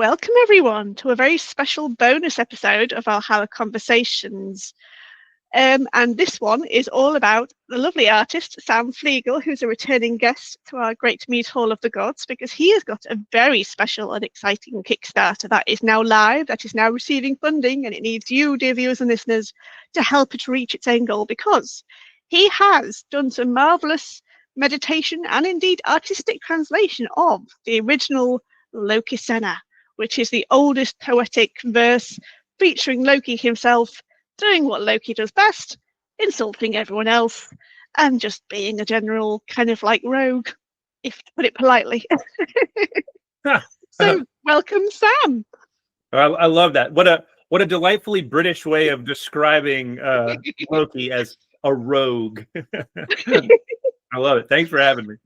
Welcome everyone to a very special bonus episode of Valhalla Conversations. And this one is all about the lovely artist Sam Flegal, who's a returning guest to our Great Mead Hall of the Gods, because he has got a very special and exciting Kickstarter that is now live, that is now receiving funding, and it needs you, dear viewers and listeners, to help it reach its end goal, because he has done some marvellous meditation and indeed artistic translation of the original Lokasenna, which is the oldest poetic verse featuring Loki himself doing what Loki does best, insulting everyone else and just being a general kind of like rogue, if to put it politely. So welcome, Sam. I love that. What a delightfully British way of describing Loki as a rogue. I love it. Thanks for having me.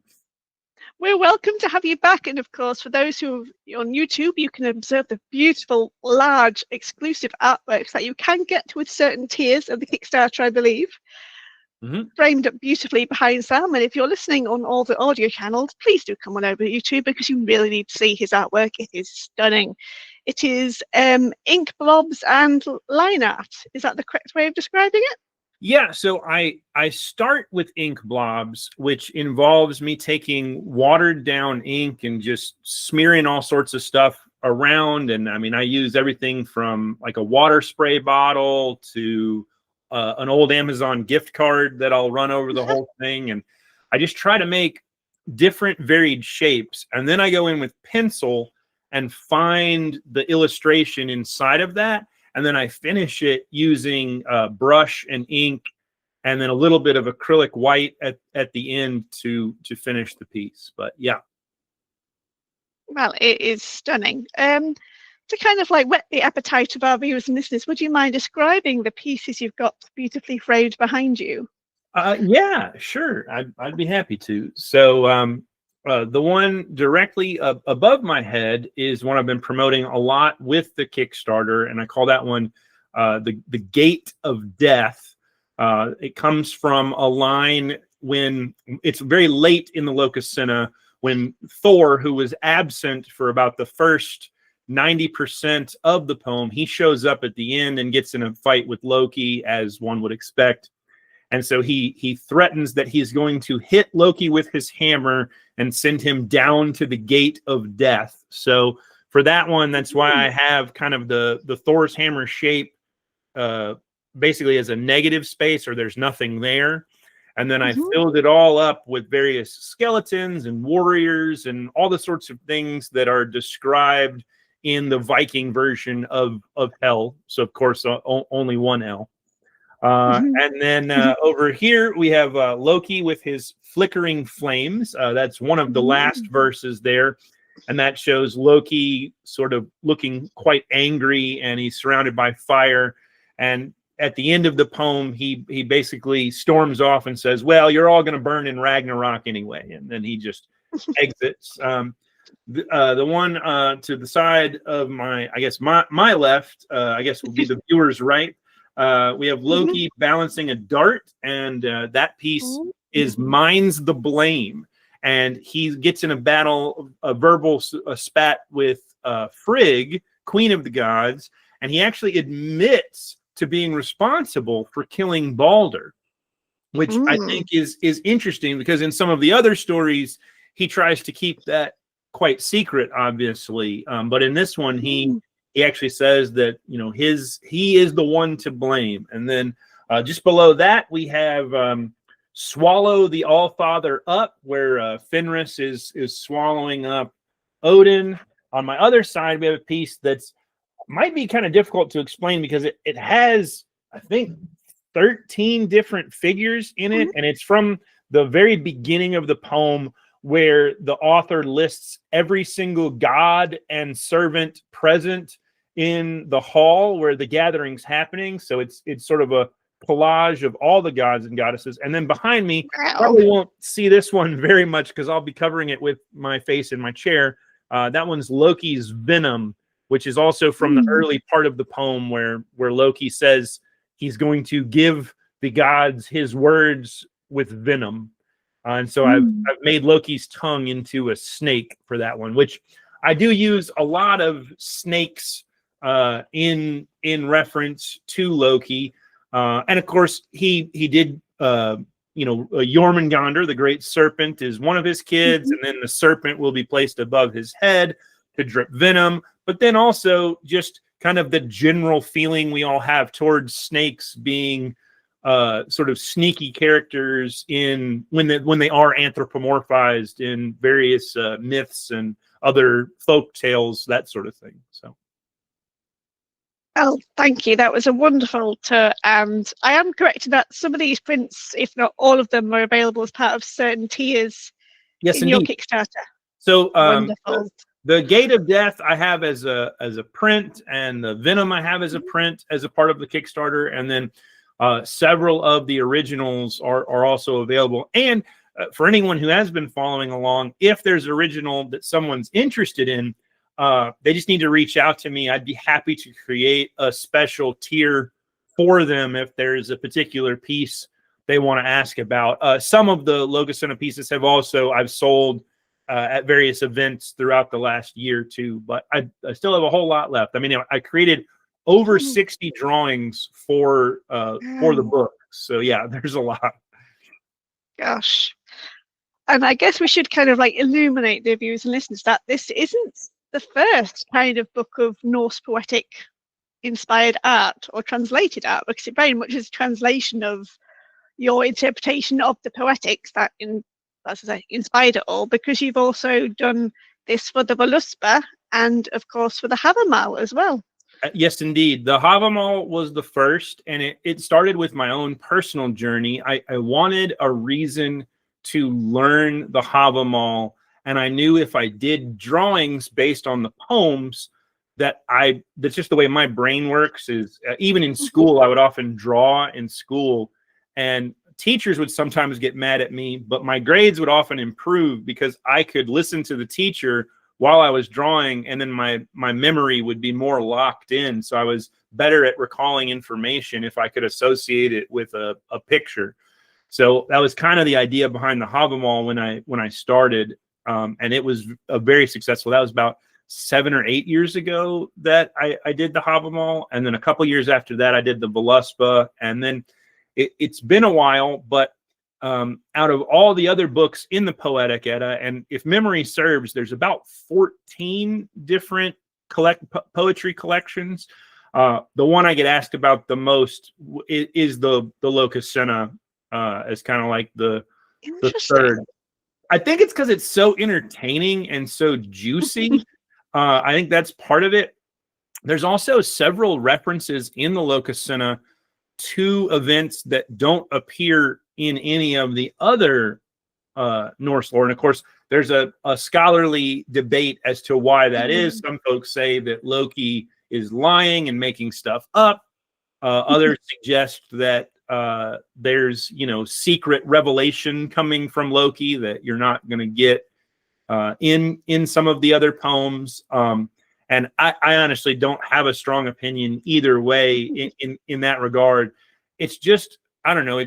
We're welcome to have you back. And of course, for those who are on YouTube, you can observe the beautiful, large, exclusive artworks that you can get with certain tiers of the Kickstarter, I believe, framed up beautifully behind Sam. And if you're listening on all the audio channels, please do come on over to YouTube, because you really need to see his artwork. It is stunning. It is ink blobs and line art. Is that the correct way of describing it? Yeah, so I start with ink blobs, which involves me taking watered down ink and just smearing all sorts of stuff around. And I mean, I use everything from like a water spray bottle to an old Amazon gift card that I'll run over the whole thing. And I just try to make different varied shapes. And then I go in with pencil and find the illustration inside of that. And then I finish it using brush and ink, and then a little bit of acrylic white at the end to finish the piece. But yeah. Well, it is stunning. To kind of like whet the appetite of our viewers and listeners, would you mind describing the pieces you've got beautifully framed behind you? Yeah, sure. I'd be happy to. So the one directly above my head is one I've been promoting a lot with the Kickstarter, and I call that one the Gate of Death. It comes from a line when it's very late in the Lokasenna, when Thor, who was absent for about the first 90% of the poem, he shows up at the end and gets in a fight with Loki, as one would expect. And so he threatens that he's going to hit Loki with his hammer and send him down to the Gate of Death. So for that one, that's why I have kind of the Thor's hammer shape basically as a negative space, or there's nothing there. And then I filled it all up with various skeletons and warriors and all the sorts of things that are described in the Viking version of Hell. So of course, only one L. And then over here we have Loki with his flickering flames. That's one of the last verses there. And that shows Loki sort of looking quite angry, and he's surrounded by fire. And at the end of the poem, he basically storms off and says, well, you're all going to burn in Ragnarok anyway. And then he just exits. The one to the side of my left, I guess will be the viewer's right. We have Loki balancing a dart, and that piece is Mine's the Blame. And he gets in a battle, a verbal spat with Frigg, Queen of the Gods, and he actually admits to being responsible for killing Balder, which I think is interesting, because in some of the other stories, he tries to keep that quite secret, obviously. But in this one, he actually says that, you know, he is the one to blame. And then just below that, we have Swallow the All-Father Up, where Fenris is swallowing up Odin. On my other side, we have a piece that's might be kind of difficult to explain, because it has, I think, 13 different figures in it. And it's from the very beginning of the poem, where the author lists every single god and servant present in the hall where the gathering's happening. So it's sort of a collage of all the gods and goddesses. And then behind me, probably won't see this one very much because I'll be covering it with my face in my chair. That one's Loki's Venom, which is also from the early part of the poem where Loki says he's going to give the gods his words with venom. And so I've made Loki's tongue into a snake for that one, which I do use a lot of snakes in reference to Loki, and of course he did. Jormungandr, the great serpent, is one of his kids, and then the serpent will be placed above his head to drip venom. But then also just kind of the general feeling we all have towards snakes being sort of sneaky characters in when they are anthropomorphized in various myths and other folk tales, that sort of thing. So. Oh, thank you. That was a wonderful tour. And I am correct in that some of these prints, if not all of them, are available as part of certain tiers in your Kickstarter. So wonderful. The Gate of Death I have as a print, and the Venom I have as a print as a part of the Kickstarter, and then several of the originals are also available. And for anyone who has been following along, if there's original that someone's interested in, they just need to reach out to me. I'd be happy to create a special tier for them if there's a particular piece they want to ask about. Some of the Lokasenna pieces I've sold at various events throughout the last year too, but I still have a whole lot left. I mean, I created over 60 drawings for the book. So yeah, there's a lot. Gosh. And I guess we should kind of like illuminate the viewers and listeners that this isn't the first kind of book of Norse poetic inspired art or translated art, because it very much is a translation of your interpretation of the poetics that inspired it all, because you've also done this for the Völuspá and of course for the Hávamál as well. Yes, indeed. The Hávamál was the first, and it started with my own personal journey. I wanted a reason to learn the Hávamál, and I knew if I did drawings based on the poems that's just the way my brain works. Is even in school, I would often draw in school, and teachers would sometimes get mad at me, but my grades would often improve because I could listen to the teacher while I was drawing, and then my memory would be more locked in. So I was better at recalling information if I could associate it with a picture. So that was kind of the idea behind the Hávamál when I started, and it was very successful. That was about 7 or 8 years ago that I did the Hávamál, and then a couple years after that I did the Völuspá, and then it's been a while, but out of all the other books in the Poetic Edda, and if memory serves, there's about 14 different poetry collections. The one I get asked about the most is the Lokasenna, as kind of like the third. I think it's because it's so entertaining and so juicy. I think that's part of it. There's also several references in the Lokasenna to events that don't appear in any of the other Norse lore. And of course, there's a scholarly debate as to why that is. Some folks say that Loki is lying and making stuff up. Others suggest that there's secret revelation coming from Loki that you're not going to get in some of the other poems. And I honestly don't have a strong opinion either way in that regard. It's just, I don't know,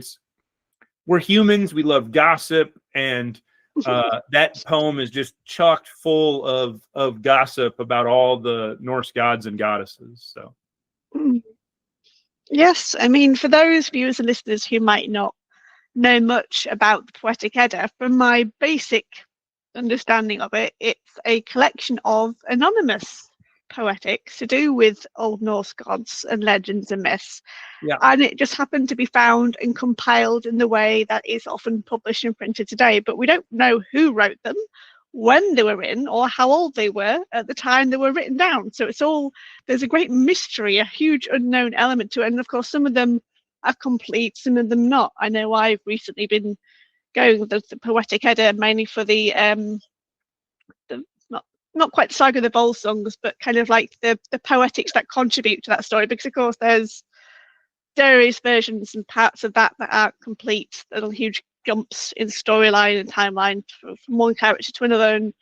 we're humans, we love gossip, and that poem is just chocked full of gossip about all the Norse gods and goddesses. So yes, I mean, for those viewers and listeners who might not know much about the Poetic Edda, from my basic understanding of it, it's a collection of anonymous poetics to do with Old Norse gods and legends and myths. Yeah. And it just happened to be found and compiled in the way that is often published and printed today, but we don't know who wrote them, when they were written, or how old they were at the time they were written down. So there's a great mystery, a huge unknown element to it. And of course, some of them are complete, some of them not. I know I've recently been going with the Poetic Edda mainly for the not quite Saga of the Volsungs, but kind of like the poetics that contribute to that story, because of course there's various versions and parts of that aren't complete, little huge jumps in storyline and timeline from one character to another. And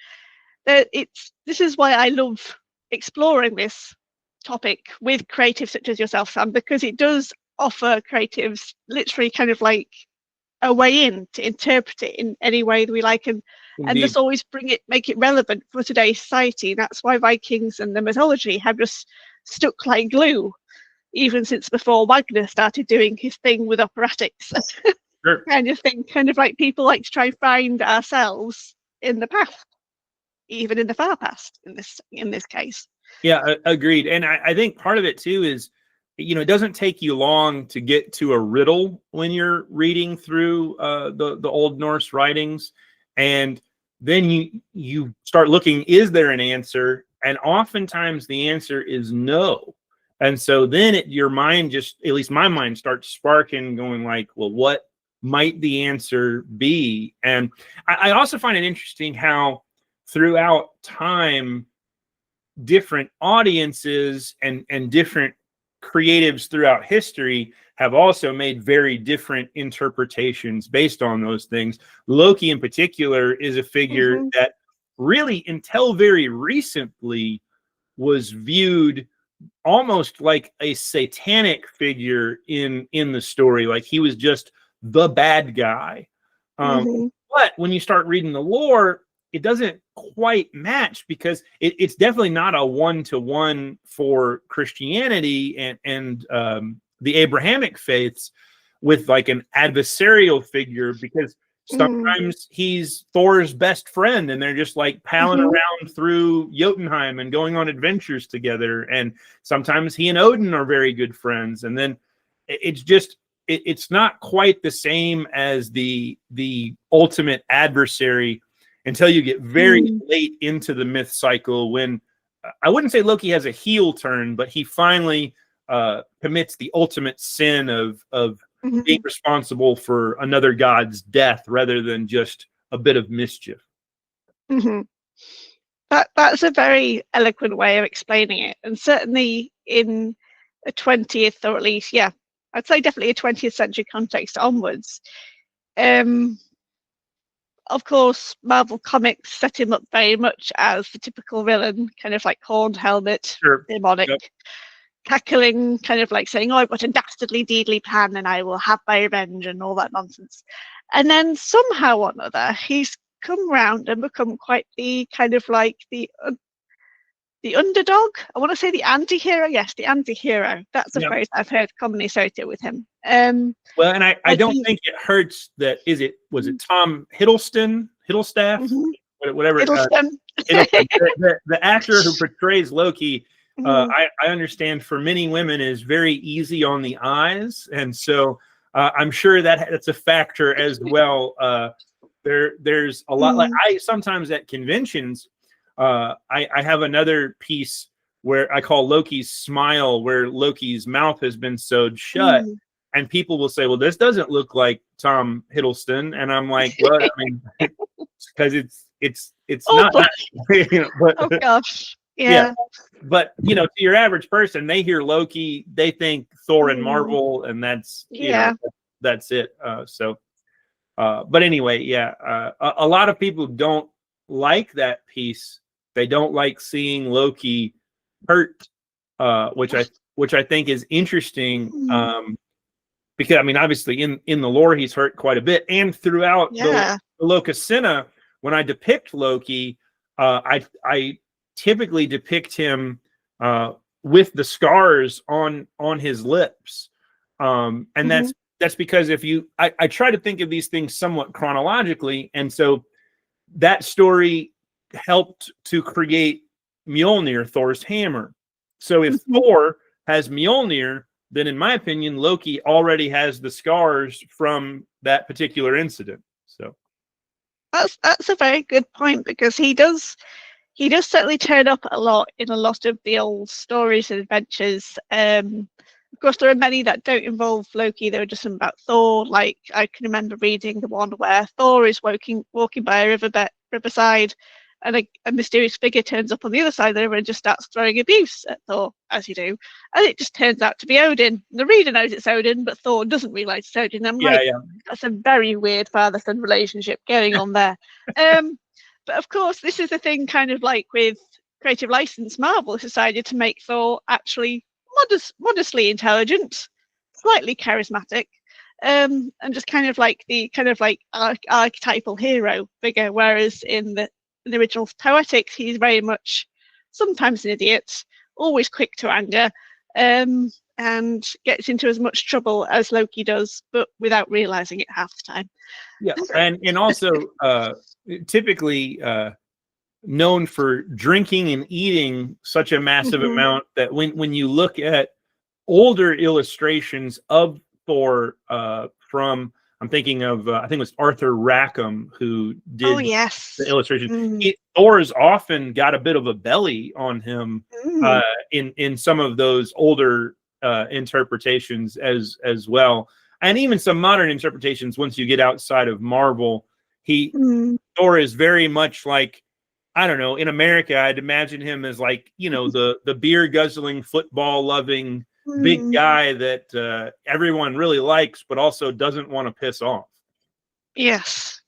this is why I love exploring this topic with creatives such as yourself, Sam, because it does offer creatives literally kind of like a way in to interpret it in any way that we like, and Indeed. just always make it relevant for today's society. That's why Vikings and the mythology have just stuck like glue, even since before Wagner started doing his thing with operatics. Sure. Kind of thing, kind of like people like to try and find ourselves in the past, even in the far past, in this case. Yeah, agreed. And I think part of it too is, it doesn't take you long to get to a riddle when you're reading through the Old Norse writings, and then you start looking, is there an answer? And oftentimes the answer is no. And so then your mind just, at least my mind, starts sparking, going like, well, what might the answer be? And I also find it interesting how throughout time, different audiences and different creatives throughout history have also made very different interpretations based on those things. Loki in particular is a figure that really, until very recently, was viewed almost like a satanic figure in the story. Like he was just the bad guy. But when you start reading the lore, it doesn't quite match, because it's definitely not a one-to-one for Christianity and the Abrahamic faiths with like an adversarial figure, because sometimes he's Thor's best friend and they're just like palling around through Jotunheim and going on adventures together. And sometimes he and Odin are very good friends. And then it's just, it's not quite the same as the ultimate adversary until you get very late into the myth cycle, when I wouldn't say Loki has a heel turn, but he finally commits the ultimate sin of being responsible for another god's death rather than just a bit of mischief. That's a very eloquent way of explaining it, and certainly in a 20th, or at least, yeah, I'd say definitely a 20th century context onwards. Of course, Marvel Comics set him up very much as the typical villain, kind of like horned helmet, demonic, cackling, kind of like saying, "Oh, I've got a dastardly, deedly plan, and I will have my revenge," and all that nonsense. And then somehow or another, he's come round and become quite the kind of like the underdog. I want to say the anti-hero. Yes, the anti-hero. That's the phrase I've heard commonly associated with him. Well, and I don't think it hurts that, was it Tom Hiddleston, whatever, the actor who portrays Loki, I understand for many women is very easy on the eyes, and so I'm sure that's a factor as well. There's a lot, like I sometimes at conventions, I have another piece where I call Loki's smile, where Loki's mouth has been sewed shut. And people will say, well, this doesn't look like Tom Hiddleston. And I'm like, well, I mean, because it's not, but, oh gosh. Yeah. But, to your average person, they hear Loki, they think Thor and Marvel, and that's, that's it. But anyway, a lot of people don't like that piece. They don't like seeing Loki hurt, which I think is interesting. Because I mean, obviously in the lore, he's hurt quite a bit. And throughout the Lokasenna, when I depict Loki, I typically depict him with the scars on his lips. And that's because I try to think of these things somewhat chronologically. And so that story helped to create Mjolnir, Thor's hammer. So if Thor has Mjolnir, then in my opinion, Loki already has the scars from that particular incident. So that's a very good point, because he does certainly turn up a lot in a lot of the old stories and adventures. Of course, there are many that don't involve Loki. There are just some about Thor. Like I can remember reading the one where Thor is walking by a riverside, and a mysterious figure turns up on the other side of the river and just starts throwing abuse at Thor, as you do. And it just turns out to be Odin. The reader knows it's Odin, but Thor doesn't realise it's Odin. I'm that's a very weird father-son relationship going on there. But of course, this is the thing, kind of like with creative license, Marvel decided to make Thor actually modestly intelligent, slightly charismatic, and just kind of like the archetypal hero figure. Whereas in the original poetics, he's very much sometimes an idiot, always quick to anger, and gets into as much trouble as Loki does, but without realizing it half the time. Yeah, and also typically known for drinking and eating such a massive amount that when you look at older illustrations of Thor from, I'm thinking of I think it was Arthur Rackham who did the illustration. Thor has often got a bit of a belly on him in some of those older interpretations as well, and even some modern interpretations. Once you get outside of Marvel, Thor is very much like, I don't know, in America, I'd imagine him as like, you know, the beer guzzling, football loving big guy that everyone really likes, but also doesn't want to piss off. Yes.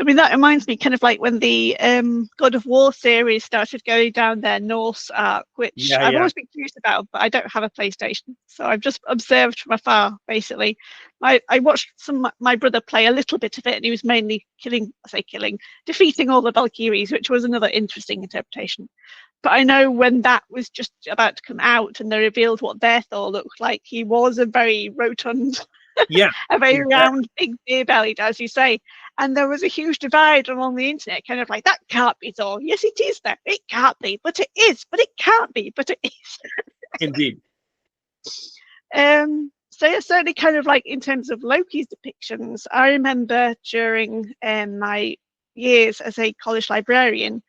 I mean, that reminds me kind of like when the God of War series started going down their Norse arc, which I've always been curious about, but I don't have a PlayStation. So I've just observed from afar, basically. I watched my brother play a little bit of it, and he was mainly defeating all the Valkyries, which was another interesting interpretation. But I know when that was just about to come out and they revealed what their Thor looked like, he was a very rotund, a very round, big beer-bellied, as you say. And there was a huge divide along the internet, kind of like, that can't be Thor. Yes, it is there. It can't be, but it is. But it can't be, but it is. Indeed. So yeah, certainly kind of like in terms of Loki's depictions, I remember during my years as a college librarian,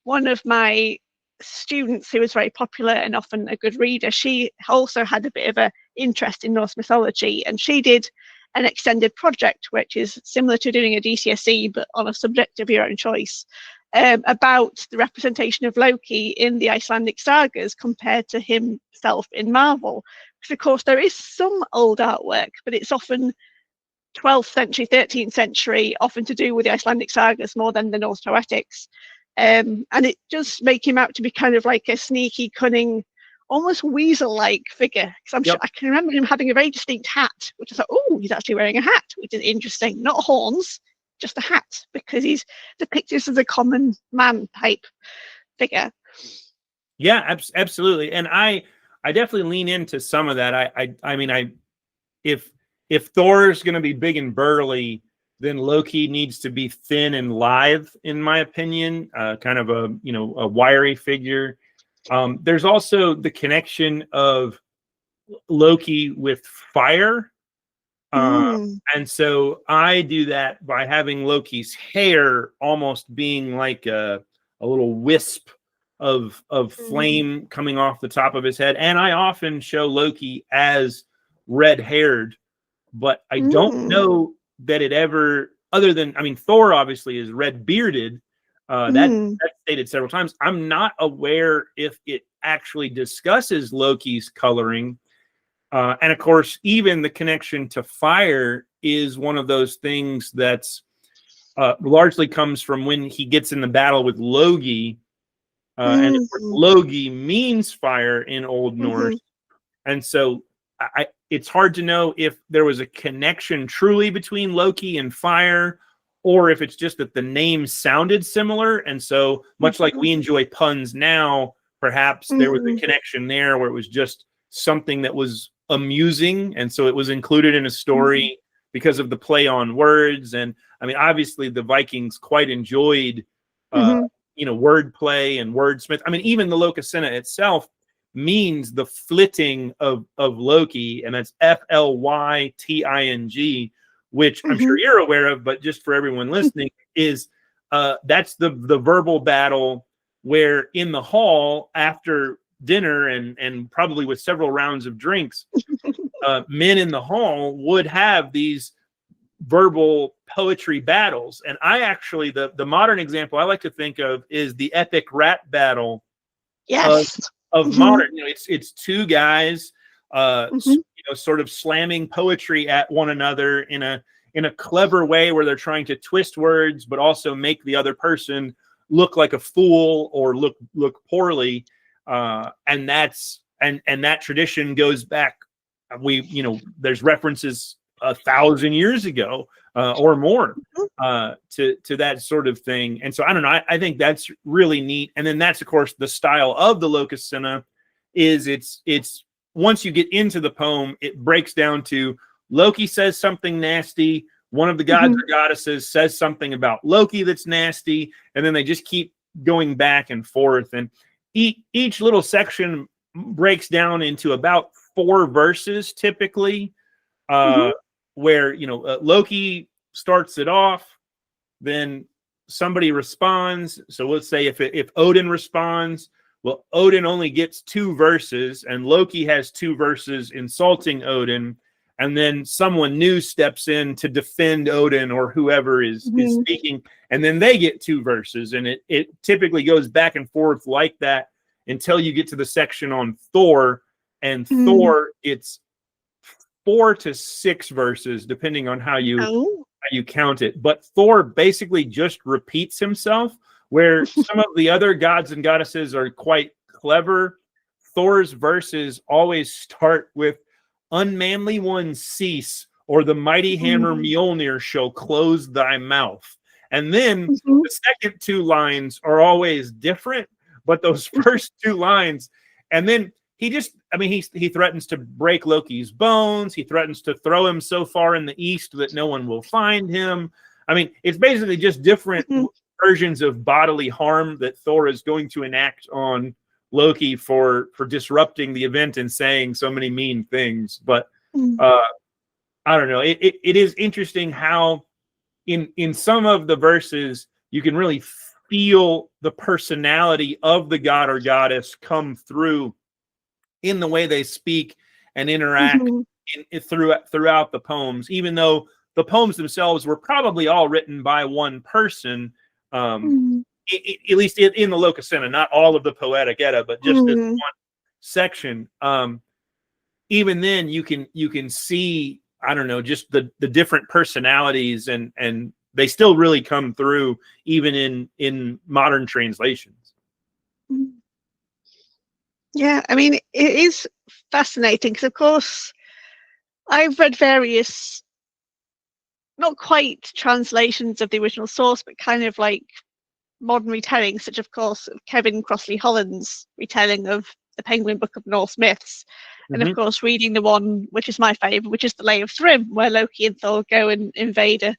one of my students who was very popular and often a good reader, she also had a bit of an interest in Norse mythology, and she did an extended project, which is similar to doing a GCSE, but on a subject of your own choice, about the representation of Loki in the Icelandic sagas compared to himself in Marvel. Because, of course, there is some old artwork, but it's often 12th century, 13th century, often to do with the Icelandic sagas more than the Norse poetics. And it does make him out to be kind of like a sneaky, cunning, almost weasel-like figure. Because I can remember him having a very distinct hat, which I thought, oh, he's actually wearing a hat, which is interesting. Not horns, just a hat, because he's depicted as a common man type figure. Yeah, absolutely. And I definitely lean into some of that. I mean, if Thor's going to be big and burly, then Loki needs to be thin and lithe, in my opinion, kind of a wiry figure. There's also the connection of Loki with fire. And so I do that by having Loki's hair almost being like a little wisp of flame coming off the top of his head. And I often show Loki as red-haired, but I don't know that it ever, other than, I mean, Thor obviously is red-bearded. That's stated several times. I'm not aware if it actually discusses Loki's coloring. And of course, even the connection to fire is one of those things that's largely comes from when he gets in the battle with Loki. And of course, Loki means fire in Old Norse. And so it's hard to know if there was a connection truly between Loki and fire, or if it's just that the name sounded similar. And so much like we enjoy puns now, perhaps there was a connection there where it was just something that was amusing. And so it was included in a story because of the play on words. And I mean, obviously the Vikings quite enjoyed, wordplay and wordsmith. I mean, even the Lokasenna itself means the flitting of Loki, and that's Flyting, which I'm sure you're aware of, but just for everyone listening, is that's the verbal battle where in the hall after dinner and probably with several rounds of drinks, men in the hall would have these verbal poetry battles. And I actually, the modern example I like to think of is the epic rap battle of modern. It's two guys sort of slamming poetry at one another in a clever way where they're trying to twist words but also make the other person look like a fool or look poorly. And that tradition goes back. There's references 1,000 years ago or more to that sort of thing. And so I don't know. I think that's really neat. And then that's of course the style of the Lokasenna is it's once you get into the poem, it breaks down to Loki says something nasty. One of the gods or goddesses says something about Loki that's nasty, and then they just keep going back and forth. And each little section breaks down into about 4 verses typically, where Loki starts it off, then somebody responds. So let's say if Odin responds, well, Odin only gets 2 verses, and Loki has 2 verses insulting Odin, and then someone new steps in to defend Odin or whoever is speaking, and then they get 2 verses, and it typically goes back and forth like that until you get to the section on Thor, and Thor, it's 4 to 6 verses depending on how you count it. But Thor basically just repeats himself, where some of the other gods and goddesses are quite clever. Thor's verses always start with "Unmanly ones cease, or the mighty hammer Mjolnir shall close thy mouth." And then the second 2 lines are always different, but those first 2 lines, and then he threatens to break Loki's bones. He threatens to throw him so far in the east that no one will find him. I mean, it's basically just different versions of bodily harm that Thor is going to enact on Loki for disrupting the event and saying so many mean things. But I don't know. It is interesting how in some of the verses you can really feel the personality of the god or goddess come through in the way they speak and interact throughout the poems, even though the poems themselves were probably all written by one person. At least in the Lokasenna, not all of the Poetic Edda, but just this one section. Even then, you can see, I don't know, just the different personalities, and they still really come through even in modern translations. Yeah, I mean, it is fascinating because, of course, I've read various, not quite translations of the original source, but kind of like modern retellings, such of course of Kevin Crossley Holland's retelling of the Penguin Book of Norse Myths, and of course reading the one which is my favourite, which is the Lay of Thrym, where Loki and Thor go and invade a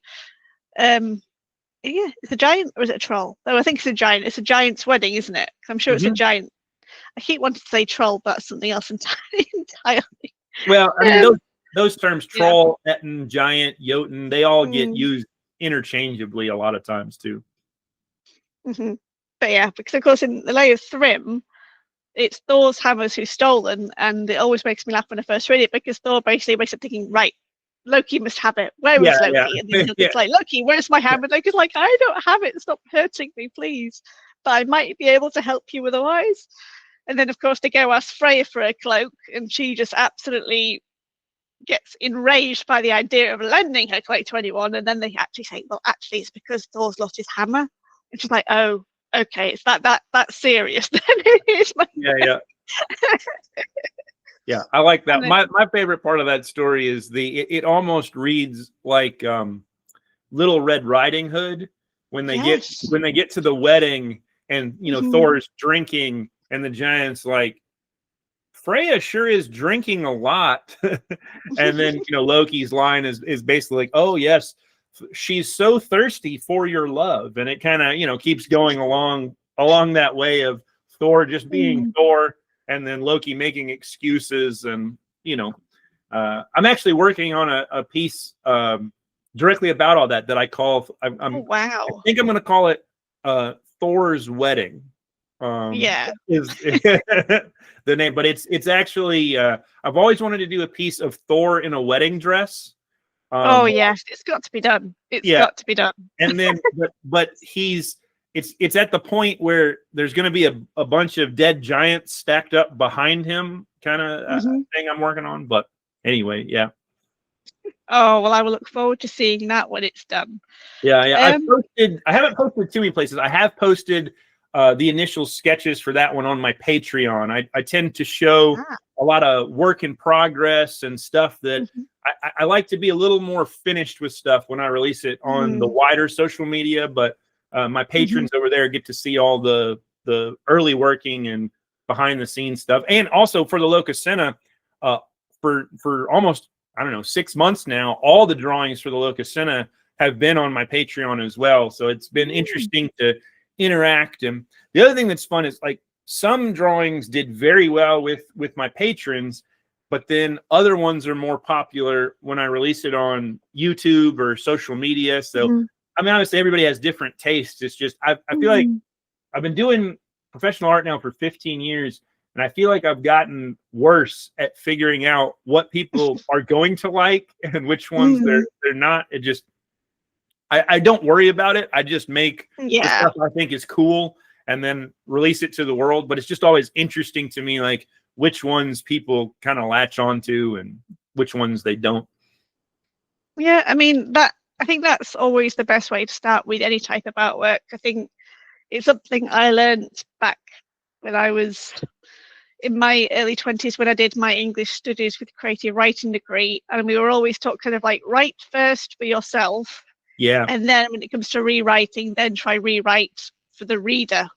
it's a giant, or is it a troll? No, I think it's a giant. It's a giant's wedding, isn't it? I'm sure it's a giant. I keep wanting to say troll, but that's something else entirely. Well, I mean, those terms, troll, Etten, giant, Jotun, they all get used interchangeably a lot of times too. But yeah, because of course in the Lay of Thrym, it's Thor's hammers who's stolen, and it always makes me laugh when I first read it, because Thor basically wakes up thinking, right, Loki must have it. Where is Loki? And then it's like, Loki, where's my hammer? Loki's like, I don't have it. Stop hurting me, please. But I might be able to help you otherwise. And then, of course, they go ask Freya for a cloak, and she just absolutely gets enraged by the idea of lending her cloak to anyone. And then they actually say, well, actually, it's because Thor's lost his hammer. And she's like, oh, okay, it's that serious. Then it is. Yeah, I like that. My favorite part of that story is it almost reads like Little Red Riding Hood when they get to the wedding, and Thor's drinking, and the giant's like, Freya sure is drinking a lot. And then Loki's line is basically like, oh yes, she's so thirsty for your love. And it kind of keeps going along that way of Thor just being Thor, and then Loki making excuses. And I'm actually working on a piece directly about all that I call I think I'm going to call it Thor's Wedding. Is the name, but it's actually I've always wanted to do a piece of Thor in a wedding dress. Oh yes, it's got to be done. It's got to be done. And then but it's at the point where there's going to be a bunch of dead giants stacked up behind him, kind of thing I'm working on. But anyway, Oh well, I will look forward to seeing that when it's done. I haven't posted too many places. I have posted the initial sketches for that one on my Patreon. I tend to show a lot of work in progress and stuff that I like to be a little more finished with stuff when I release it on the wider social media, but my patrons over there get to see all the early working and behind the scenes stuff. And also for the Lokasenna, for almost, I don't know, 6 months now, all the drawings for the Lokasenna have been on my Patreon as well. So it's been interesting to interact. And the other thing that's fun is, like, some drawings did very well with my patrons, but then other ones are more popular when I release it on YouTube or social media. So I mean, obviously everybody has different tastes. It's just I feel like I've been doing professional art now for 15 years, and I feel like I've gotten worse at figuring out what people are going to like and which ones they're not. It just, I don't worry about it. I just make the stuff I think is cool and then release it to the world. But it's just always interesting to me, like, which ones people kind of latch onto and which ones they don't. Yeah, I mean, I think that's always the best way to start with any type of artwork. I think it's something I learned back when I was in my early 20s, when I did my English studies with creative writing degree, and we were always taught kind of like, write first for yourself. Yeah. And then when it comes to rewriting, then try rewrite for the reader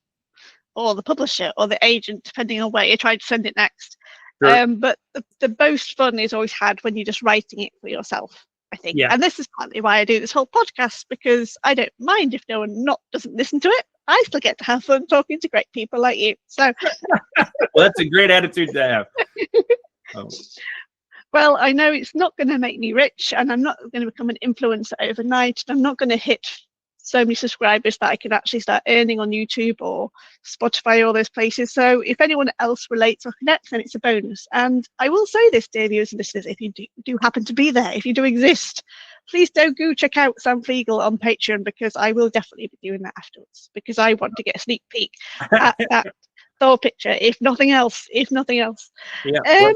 or the publisher or the agent, depending on where you try to send it next. Sure. But the most fun is always had when you're just writing it for yourself, I think. Yeah. And this is partly why I do this whole podcast, because I don't mind if no one doesn't listen to it. I still get to have fun talking to great people like you. So well, that's a great attitude to have. Oh. Well, I know it's not going to make me rich, and I'm not going to become an influencer overnight. I'm not going to hit so many subscribers that I can actually start earning on YouTube or Spotify, all those places. So if anyone else relates or connects, then it's a bonus. And I will say this, dear viewers and listeners, if you do happen to be there, if you do exist, please don't go check out Sam Flegal on Patreon, because I will definitely be doing that afterwards, because I want to get a sneak peek at that Thor picture, if nothing else. Yeah.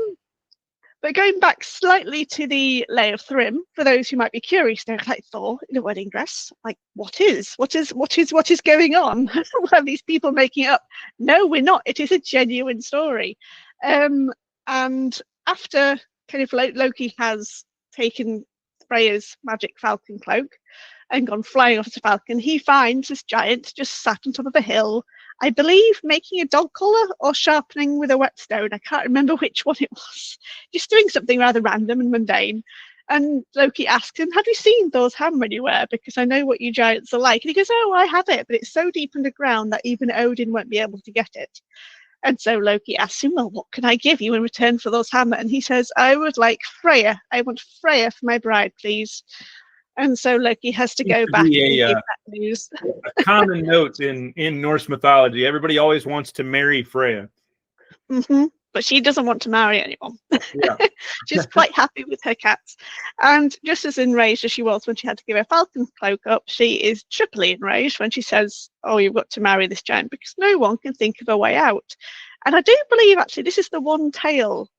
But going back slightly to the lay of Thrym, for those who might be curious, they're like, Thor in a wedding dress, like, what is going on? Are these people making it up? No, we're not. It is a genuine story. And after kind of Loki has taken Freya's magic falcon cloak and gone flying off as a falcon, he finds this giant just sat on top of a hill, I believe making a dog collar or sharpening with a whetstone. I can't remember which one it was. Just doing something rather random and mundane. And Loki asks him, have you seen Thor's hammer anywhere? Because I know what you giants are like. And he goes, oh, I have it, but it's so deep underground that even Odin won't be able to get it. And so Loki asks him, well, what can I give you in return for Thor's hammer? And he says, I would like Freya. I want Freya for my bride, please. And so Loki has to go back and give that news. A common note in Norse mythology. Everybody always wants to marry Freya. But she doesn't want to marry anyone. Yeah. She's quite happy with her cats. And just as enraged as she was when she had to give her falcon cloak up, she is triply enraged when she says, oh, you've got to marry this giant, because no one can think of a way out. And I do believe, actually, this is the one tale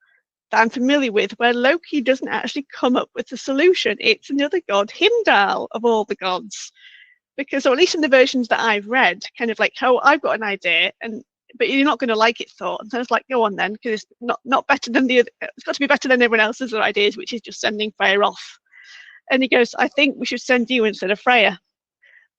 that I'm familiar with where Loki doesn't actually come up with the solution. It's another god, Heimdall, of all the gods. Because, or at least in the versions that I've read, kind of like, oh, I've got an idea, but you're not going to like it, Thor. And so it's like, go on then, because it's not better than the other. It's got to be better than everyone else's ideas, which is just sending Freya off. And he goes, I think we should send you instead of Freya,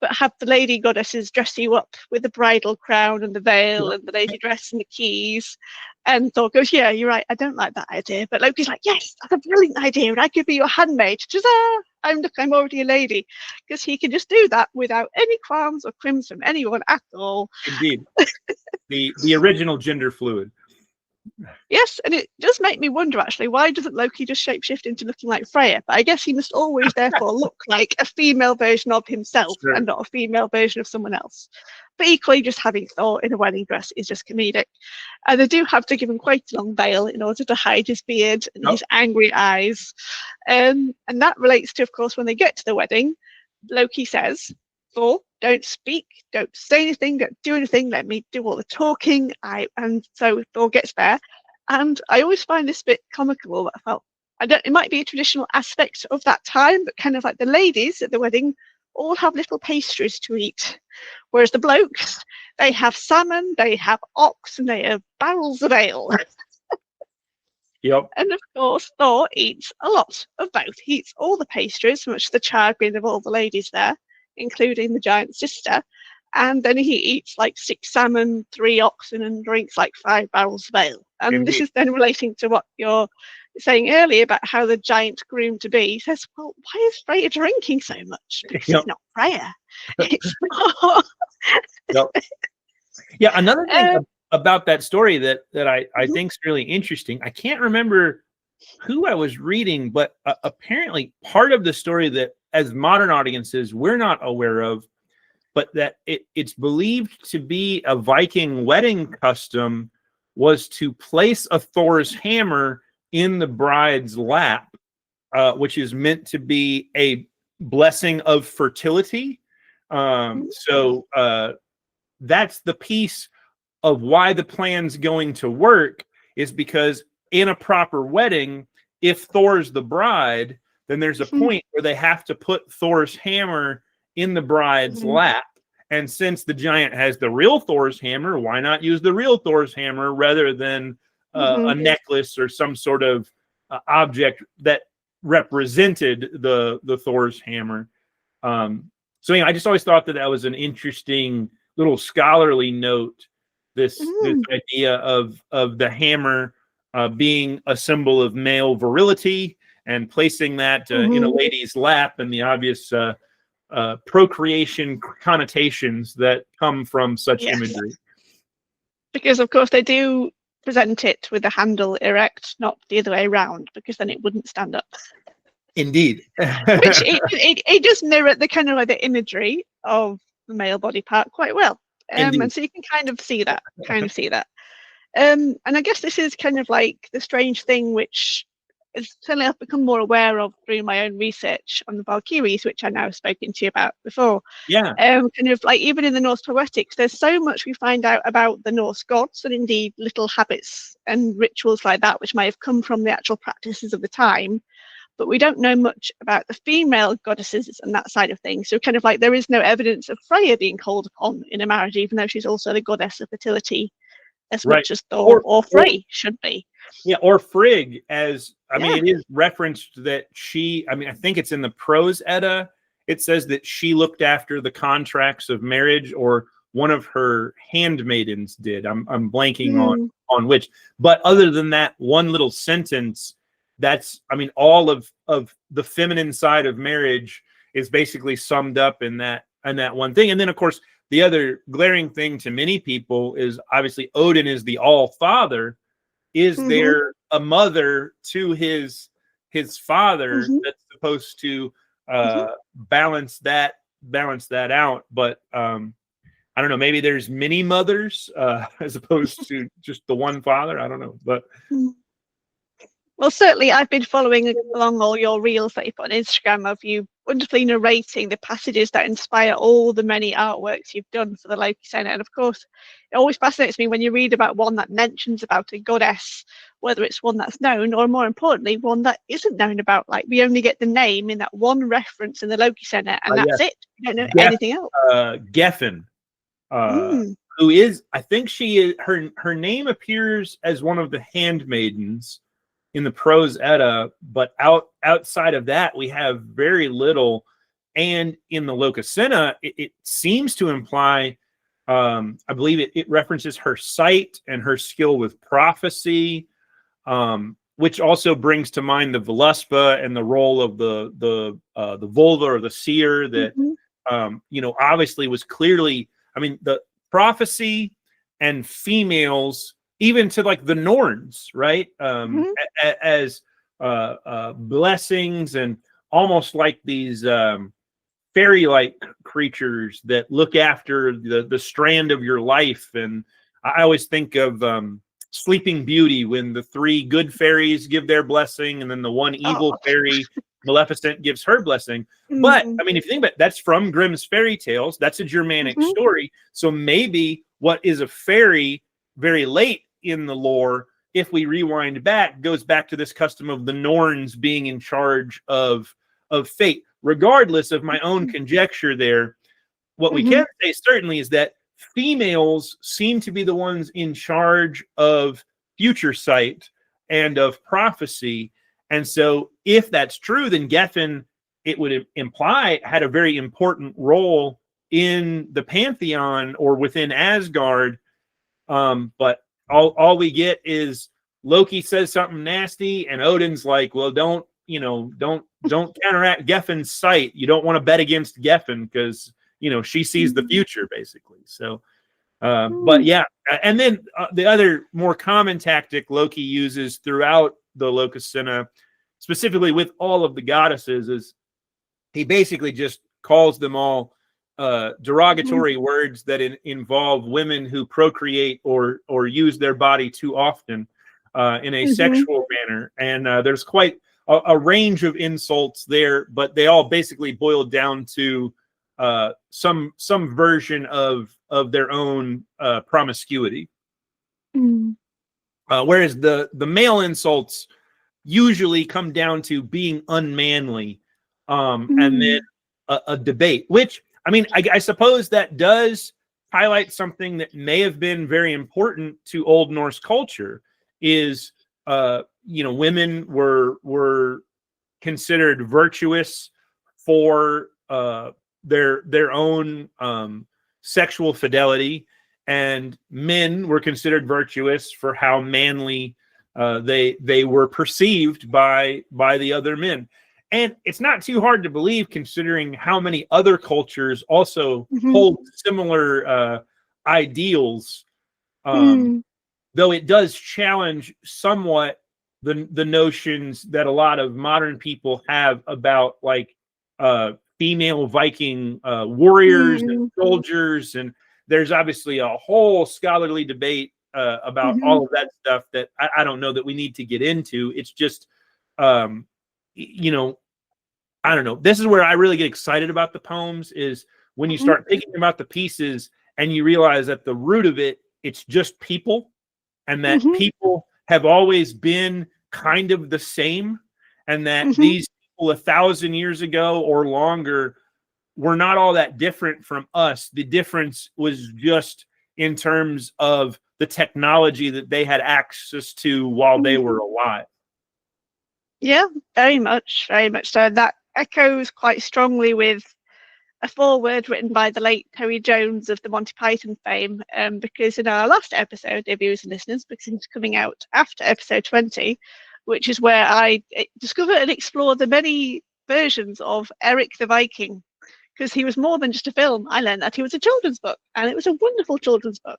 but have the lady goddesses dress you up with the bridal crown and the veil and the lady dress and the keys. And Thor goes, yeah, you're right, I don't like that idea. But Loki's like, yes, that's a brilliant idea, and I could be your handmaid. I'm already a lady, because he can just do that without any qualms or crims from anyone at all. Indeed. the original gender fluid. Yes, and it does make me wonder, actually, why doesn't Loki just shapeshift into looking like Freya? But I guess he must always therefore look like a female version of himself, sure, and not a female version of someone else. But equally, just having Thor in a wedding dress is just comedic. And they do have to give him quite a long veil in order to hide his beard and his angry eyes. And that relates to, of course, when they get to the wedding, Loki says, Thor, don't speak, don't say anything, don't do anything, let me do all the talking. And so Thor gets there. And I always find this bit comical. I felt, it might be a traditional aspect of that time, but kind of like the ladies at the wedding all have little pastries to eat. Whereas the blokes, they have salmon, they have ox, and they have barrels of ale. Yep. And of course, Thor eats a lot of both. He eats all the pastries, much to the chagrin of all the ladies there, including the giant sister. And then he eats like 6 salmon, 3 oxen, and drinks like 5 barrels of ale. And Indeed. this is then relating to what you're saying earlier about how the giant groom to be says, well, why is Freya drinking so much? Because Yep. it's not Freya. It's not. Yep. Yeah, another thing about that story that I Mhm. think is really interesting, I can't remember who I was reading, but apparently part of the story that as modern audiences we're not aware of, but that it's believed to be a Viking wedding custom, was to place a Thor's hammer in the bride's lap, which is meant to be a blessing of fertility. So that's the piece of why the plan's going to work, is because in a proper wedding, if Thor's the bride, then there's a point where they have to put Thor's hammer in the bride's lap. And since the giant has the real Thor's hammer, why not use the real Thor's hammer rather than a necklace or some sort of object that represented the Thor's hammer? So I just always thought that was an interesting little scholarly note. This idea of the hammer being a symbol of male virility and placing that in a lady's lap, and the obvious procreation connotations that come from such imagery. Because of course they do present it with the handle erect, not the other way around, because then it wouldn't stand up. Indeed. Which it does mirror the kind of like the imagery of the male body part quite well. And so you can kind of see that. And I guess this is kind of like the strange thing, which is certainly I've become more aware of through my own research on the Valkyries, which I now have spoken to you about before. Yeah. Kind of like even in the Norse poetics, there's so much we find out about the Norse gods, and indeed little habits and rituals like that, which may have come from the actual practices of the time. But we don't know much about the female goddesses and that side of things. So kind of like there is no evidence of Freya being called upon in a marriage, even though she's also the goddess of fertility as much as Thor or Frey should be. Yeah, or Frigg, as I mean, it is referenced that she, I think it's in the Prose Edda, it says that she looked after the contracts of marriage, or one of her handmaidens did. I'm blanking on which. But other than that one little sentence, that's, all of the feminine side of marriage is basically summed up in that one thing. And then of course the other glaring thing to many people is obviously Odin is the all father. Is there a mother to his father that's supposed to balance that out? But I don't know, maybe there's many mothers as opposed to just the one father. I don't know, but well, certainly I've been following along all your reels that you put on Instagram of you wonderfully narrating the passages that inspire all the many artworks you've done for the Lokasenna. And of course, it always fascinates me when you read about one that mentions about a goddess, whether it's one that's known or, more importantly, one that isn't known about. Like, we only get the name in that one reference in the Lokasenna, and that's it. We don't know anything else. Geffen, who is, I think she is, her name appears as one of the handmaidens in the Prose Edda, but outside of that, we have very little. And in the Lokasenna, it seems to imply, I believe it references her sight and her skill with prophecy, which also brings to mind the Völuspá and the role of the vulva or the seer that, obviously was clearly, the prophecy and females, even to like the Norns, right? As blessings and almost like these fairy-like creatures that look after the strand of your life. And I always think of Sleeping Beauty, when the 3 good fairies give their blessing and then the one evil fairy, Maleficent, gives her blessing. But if you think about it, that's from Grimm's fairy tales. That's a Germanic story. So maybe what is a fairy very late in the lore, if we rewind back, goes back to this custom of the Norns being in charge of fate. regardless of my own conjecture there, what we can say certainly is that females seem to be the ones in charge of future sight and of prophecy. And so if that's true, then Geffen, it would imply, had a very important role in the pantheon or within Asgard. But all we get is Loki says something nasty, and Odin's like, well, don't counteract Geffen's sight. You don't want to bet against Geffen because, she sees the future, basically. So, but yeah. And then the other more common tactic Loki uses throughout the Lokasenna, specifically with all of the goddesses, is he basically just calls them all derogatory words that involve women who procreate or use their body too often in a sexual manner. And there's quite a range of insults there, but they all basically boil down to some version of their own promiscuity. Whereas the male insults usually come down to being unmanly, and then a debate, which, I mean, I suppose that does highlight something that may have been very important to Old Norse culture, is women were considered virtuous for their own sexual fidelity, and men were considered virtuous for how manly they were perceived by the other men. And it's not too hard to believe, considering how many other cultures also hold similar ideals, though it does challenge somewhat the notions that a lot of modern people have about, like, female Viking warriors and soldiers. And there's obviously a whole scholarly debate about all of that stuff that I don't know that we need to get into. It's just, I don't know. This is where I really get excited about the poems, is when you start thinking about the pieces and you realize at the root of it, it's just people, and that people have always been kind of the same, and that these people 1,000 years ago or longer were not all that different from us. The difference was just in terms of the technology that they had access to while they were alive. Yeah, very much so. That echoes quite strongly with a foreword written by the late Terry Jones of the Monty Python fame, because in our last episode, dear viewers and listeners, because it's coming out after episode 20, which is where I discover and explore the many versions of Eric the Viking, because he was more than just a film. I learned that he was a children's book, and it was a wonderful children's book.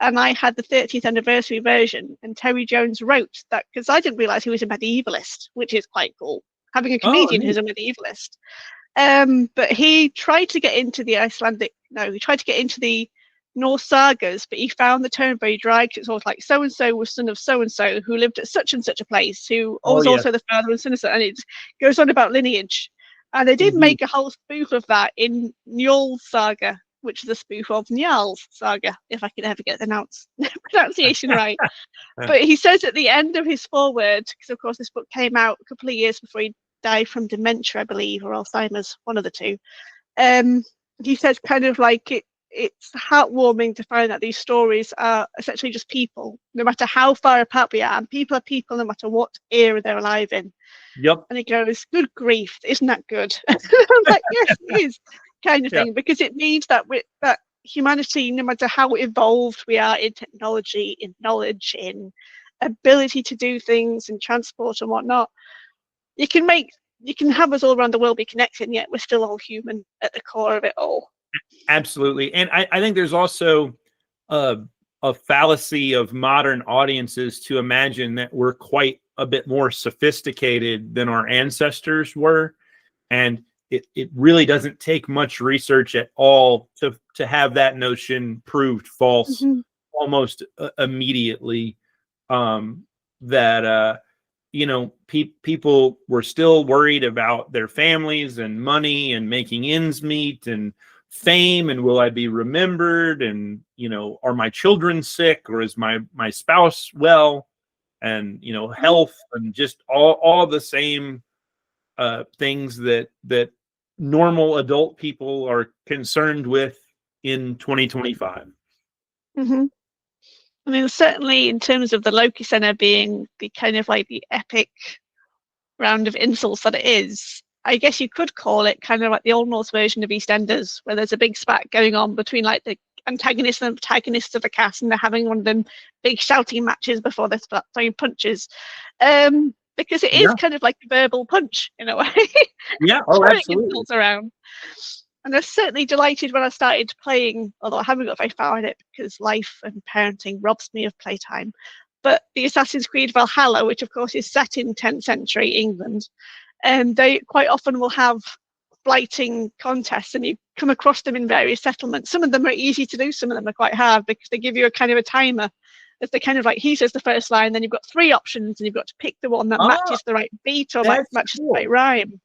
And I had the 30th anniversary version, and Terry Jones wrote that, because I didn't realize he was a medievalist, which is quite cool, having a comedian who's a medievalist. But he tried to get into the Norse sagas, but he found the term very dry, because it's always like, so-and-so was son of so-and-so who lived at such and such a place, who was also the father and son of so, and it goes on about lineage. And they did make a whole spoof of that in Njol's saga, which is a spoof of Njal's saga, if I can ever get the pronunciation right. But he says at the end of his foreword, because of course this book came out a couple of years before he died from dementia, I believe, or Alzheimer's, one of the two. He says kind of like it's heartwarming to find that these stories are essentially just people, no matter how far apart we are, and people are people no matter what era they're alive in. Yep. And he goes, good grief, isn't that good? I'm like, yes, it is, kind of thing, because it means that that humanity, no matter how evolved we are in technology, in knowledge, in ability to do things and transport and whatnot, you can have us all around the world be connected, and yet we're still all human at the core of it all. Absolutely. And I think there's also a fallacy of modern audiences to imagine that we're quite a bit more sophisticated than our ancestors were. And it really doesn't take much research at all to have that notion proved false almost immediately. That people were still worried about their families and money and making ends meet and fame, and will I be remembered, and are my children sick, or is my spouse well, and health, and just all the same things that normal adult people are concerned with in 2025. Mm-hmm. I mean, certainly in terms of the Lokasenna being the kind of like the epic round of insults that it is, I guess you could call it kind of like the Old Norse version of EastEnders, where there's a big spat going on between like the antagonists and protagonists of the cast, and they're having one of them big shouting matches before they start throwing punches. Because it is kind of like a verbal punch in a way. Yeah, oh, absolutely. Insults around. And I was certainly delighted when I started playing, although I haven't got very far in it because life and parenting robs me of playtime. But the Assassin's Creed Valhalla, which of course is set in 10th century England, and they quite often will have blighting contests, and you come across them in various settlements. Some of them are easy to do, some of them are quite hard because they give you a kind of a timer. As they kind of like, he says the first line, then you've got 3 options, and you've got to pick the one that matches the right beat or matches the right rhyme.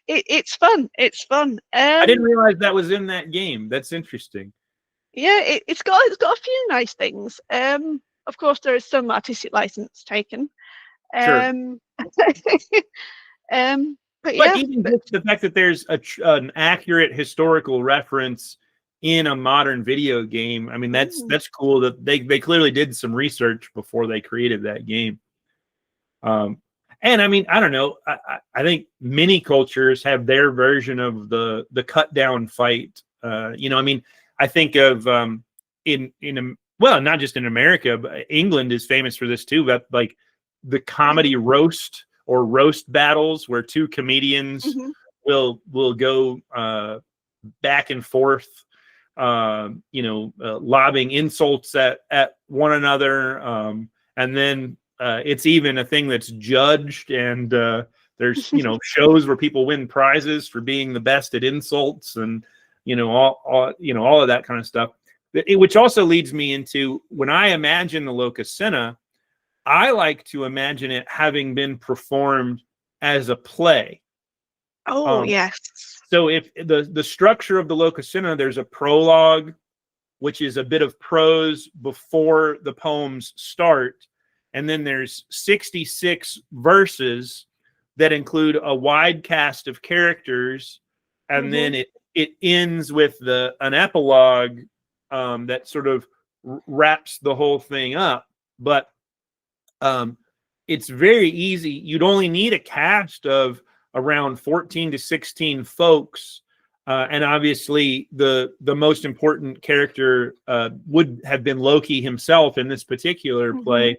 It's fun. It's fun. I didn't realize that was in that game. That's interesting. Yeah, it's got a few nice things. Of course, there is some artistic license taken. Sure. But yeah, even just the fact that there's an accurate historical reference in a modern video game, I mean, that's cool. That they clearly did some research before they created that game. And I mean, I don't know. I think many cultures have their version of the cut down fight. You know, I mean, I think of well, not just in America, but England is famous for this too. But like the comedy roast or roast battles, where 2 comedians will go back and forth, you know, lobbing insults at one another, and then. It's even a thing that's judged, and there's, you know, shows where people win prizes for being the best at insults, and you know, all of that kind of stuff. Which also leads me into, when I imagine the Lokasenna, I like to imagine it having been performed as a play. Oh, yes. So if the structure of the Lokasenna, there's a prologue, which is a bit of prose before the poems start. And then there's 66 verses that include a wide cast of characters. And then it ends with an epilogue that sort of wraps the whole thing up. But it's very easy. You'd only need a cast of around 14 to 16 folks. And obviously the most important character would have been Loki himself in this particular play.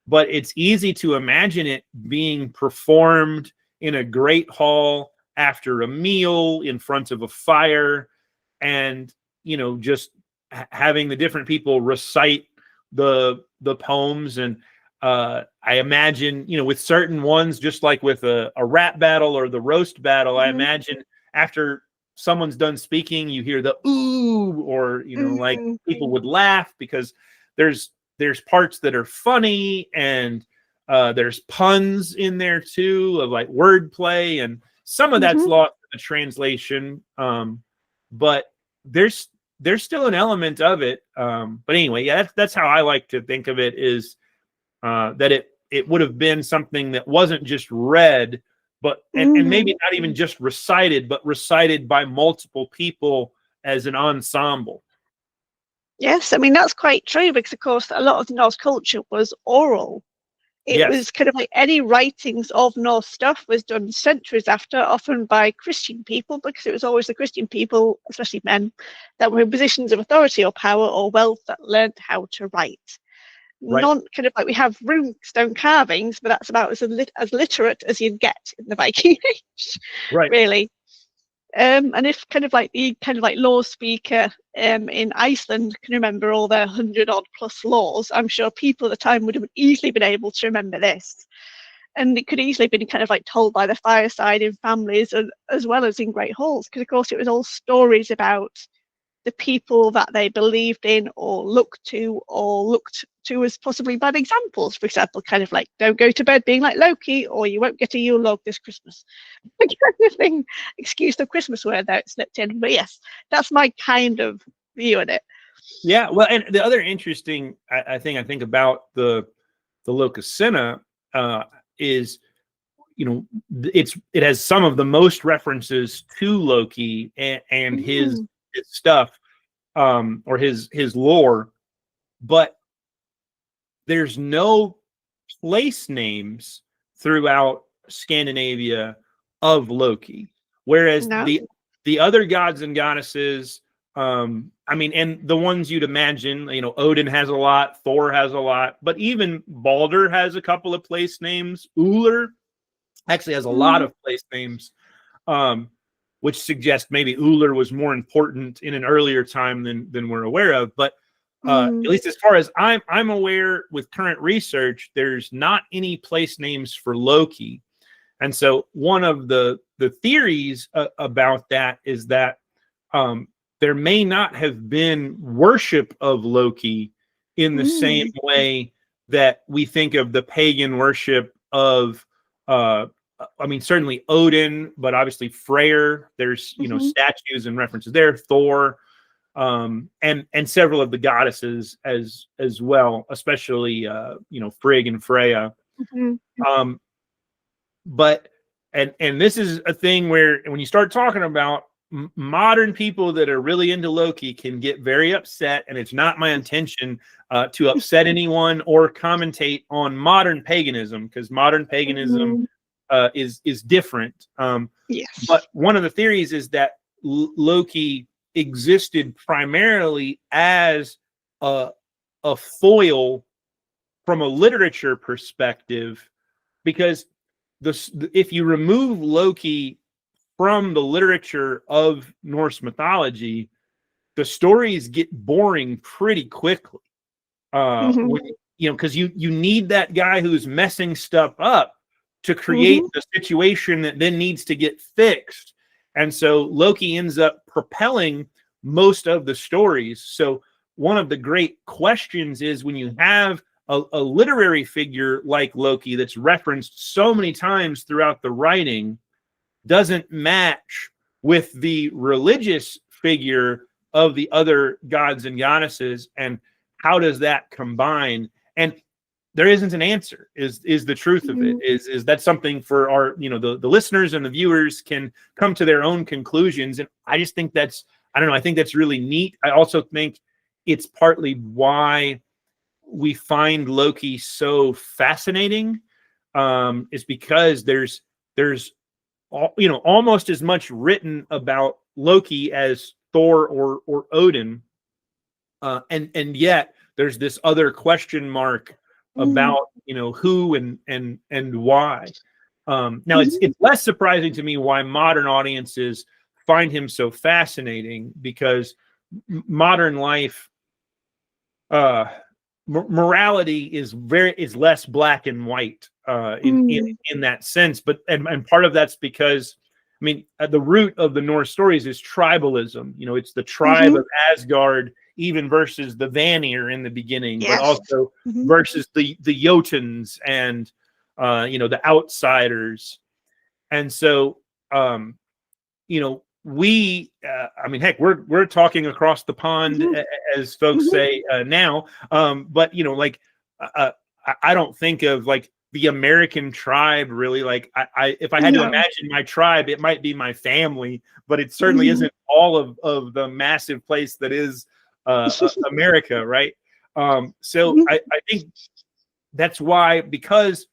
But it's easy to imagine it being performed in a great hall after a meal in front of a fire, and, you know, just having the different people recite the poems. And I imagine, you know, with certain ones, just like with a rap battle or the roast battle, I imagine after someone's done speaking, you hear the ooh, or, you know, like people would laugh because there's parts that are funny, and there's puns in there too, of like wordplay, and some of that's lost in the translation. But there's still an element of it. But anyway, yeah, that's how I like to think of it, is that it would have been something that wasn't just read, but and maybe not even just recited, but recited by multiple people as an ensemble. Yes, I mean, that's quite true, because of course a lot of Norse culture was oral. It was kind of like any writings of Norse stuff was done centuries after, often by Christian people, because it was always the Christian people, especially men, that were in positions of authority or power or wealth, that learned how to write. Not kind of like, we have runestone carvings, but that's about as literate as you'd get in the Viking Age, really. And if kind of like the law speaker in Iceland can remember all their 100-odd plus laws, I'm sure people at the time would have easily been able to remember this. And it could easily have been kind of like told by the fireside in families, as well as in great halls, because of course it was all stories about the people that they believed in or looked to as possibly bad examples. For example, kind of like, don't go to bed being like Loki, or you won't get a Yule log this Christmas. Kind of thing. Excuse the Christmas word that it slipped in. But yes, that's my kind of view on it. Yeah, well, and the other interesting I think about the Lokasenna is, it has some of the most references to Loki and his stuff, or his lore, but there's no place names throughout Scandinavia of Loki, whereas the other gods and goddesses, and the ones you'd imagine, Odin has a lot, Thor has a lot, but even Balder has a couple of place names. Uller actually has a lot of place names, which suggests maybe Uller was more important in an earlier time than we're aware of. But at least as far as I'm aware, with current research, there's not any place names for Loki. And so one of the theories about that is that there may not have been worship of Loki in the same way that we think of the pagan worship of, certainly Odin, but obviously Freyr. There's, statues and references there, Thor, and several of the goddesses as well, especially, Frigg and Freya. But this is a thing where when you start talking about modern people that are really into Loki can get very upset, and it's not my intention to upset anyone or commentate on modern paganism, because modern paganism is different. Yes. But one of the theories is that Loki existed primarily as a foil from a literature perspective, because if you remove Loki from the literature of Norse mythology, the stories get boring pretty quickly. Because you need that guy who's messing stuff up to create the situation that then needs to get fixed. And so Loki ends up propelling most of the stories. So one of the great questions is, when you have a literary figure like Loki that's referenced so many times throughout the writing, doesn't match with the religious figure of the other gods and goddesses, and how does that combine? And there isn't an answer, is the truth of it. Is that something for our, the listeners and the viewers can come to their own conclusions. And I just think I think that's really neat. I also think it's partly why we find Loki so fascinating, is because there's almost as much written about Loki as Thor or Odin, and yet there's this other question mark about who and why. Now it's less surprising to me why modern audiences find him so fascinating, because modern life, morality is less black and white in that sense. But and part of that's because, at the root of the Norse stories is tribalism. It's the tribe of Asgard, even versus the Vanir in the beginning, but also versus the Jotuns and the outsiders. And so we heck, we're talking across the pond, as folks say now, but I don't think of like the American tribe really. Like if I had to imagine my tribe, it might be my family, but it certainly isn't all of the massive place that is America, right? So I think that's why, because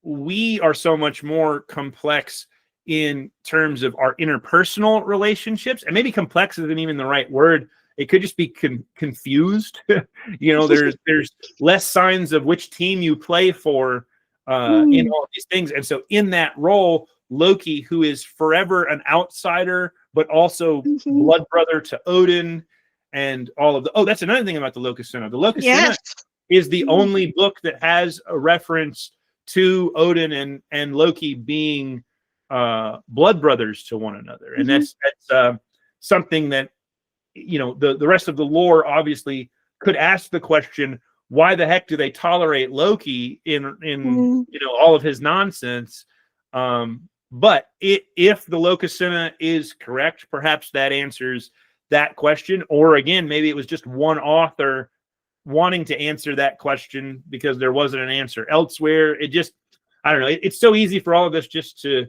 we are so much more complex in terms of our interpersonal relationships, and maybe complex isn't even the right word. It could just be confused. There's less signs of which team you play for in all of these things. And so in that role, Loki, who is forever an outsider, but also blood brother to Odin and all of that's another thing about the Lokasenna. The Lokasenna is the only book that has a reference to Odin and Loki being blood brothers to one another. And that's something that, the rest of the lore obviously could ask the question, why the heck do they tolerate Loki in all of his nonsense? But if the Lokasenna is correct, perhaps that answers that question. Or again, maybe it was just one author wanting to answer that question because there wasn't an answer elsewhere. I don't know. It's so easy for all of us just to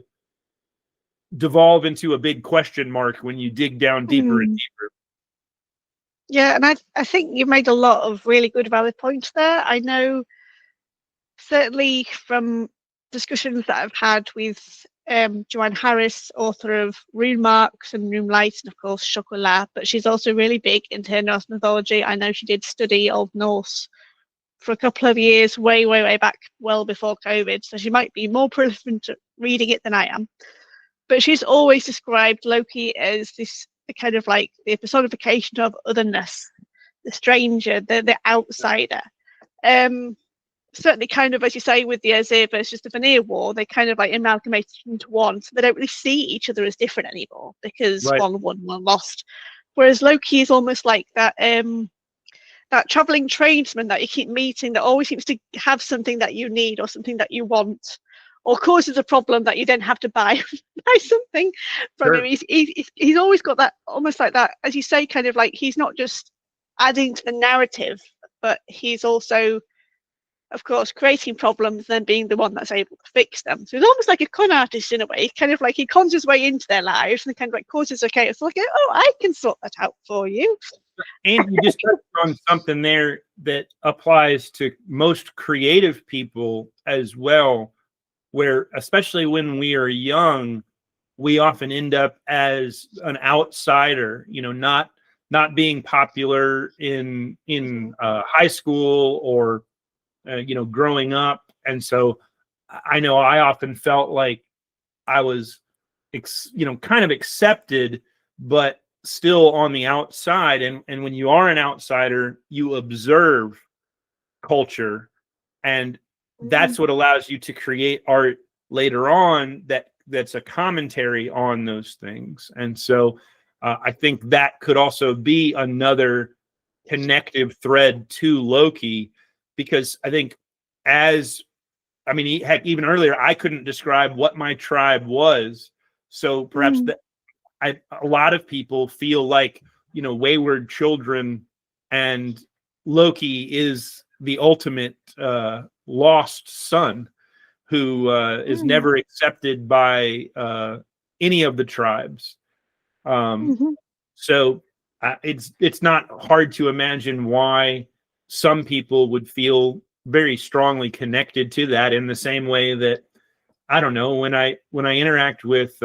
devolve into a big question mark when you dig down deeper and deeper. Yeah, and I think you made a lot of really good, valid points there. I know certainly from discussions that I've had with Joanne Harris, author of Rune Marks and Rune Light, and of course Chocolat, but she's also really big into Norse mythology. I know she did study Old Norse for a couple of years, way back, well before COVID, so she might be more prolific at reading it than I am. But she's always described Loki as this kind of like the personification of otherness, the stranger, the outsider. Certainly kind of, as you say, with the Azir versus the Vanir War, they kind of like amalgamated into one, so they don't really see each other as different anymore because one won, one lost. Whereas Loki is almost like that that traveling tradesman that you keep meeting that always seems to have something that you need or something that you want, or causes a problem that you then have to buy something from him. He's always got that, almost like that, as you say, kind of like he's not just adding to the narrative, but he's also, of course, creating problems, then being the one that's able to fix them. So he's almost like a con artist in a way, kind of like he cons his way into their lives and kind of like causes a chaos. Like, oh, I can sort that out for you. And you just touched on something there that applies to most creative people as well, where especially when we are young, we often end up as an outsider, you know, not being popular in high school or you know, growing up. And so I know I often felt like I was you know, kind of accepted, but still on the outside. And when you are an outsider, you observe culture, and that's what allows you to create art later on that's a commentary on those things. And so I think that could also be another connective thread to Loki, because I think heck, even earlier, I couldn't describe what my tribe was. So perhaps a lot of people feel like, you know, wayward children, and Loki is the ultimate lost son who is never accepted by any of the tribes. So it's not hard to imagine why some people would feel very strongly connected to that, in the same way that, I don't know, when I interact with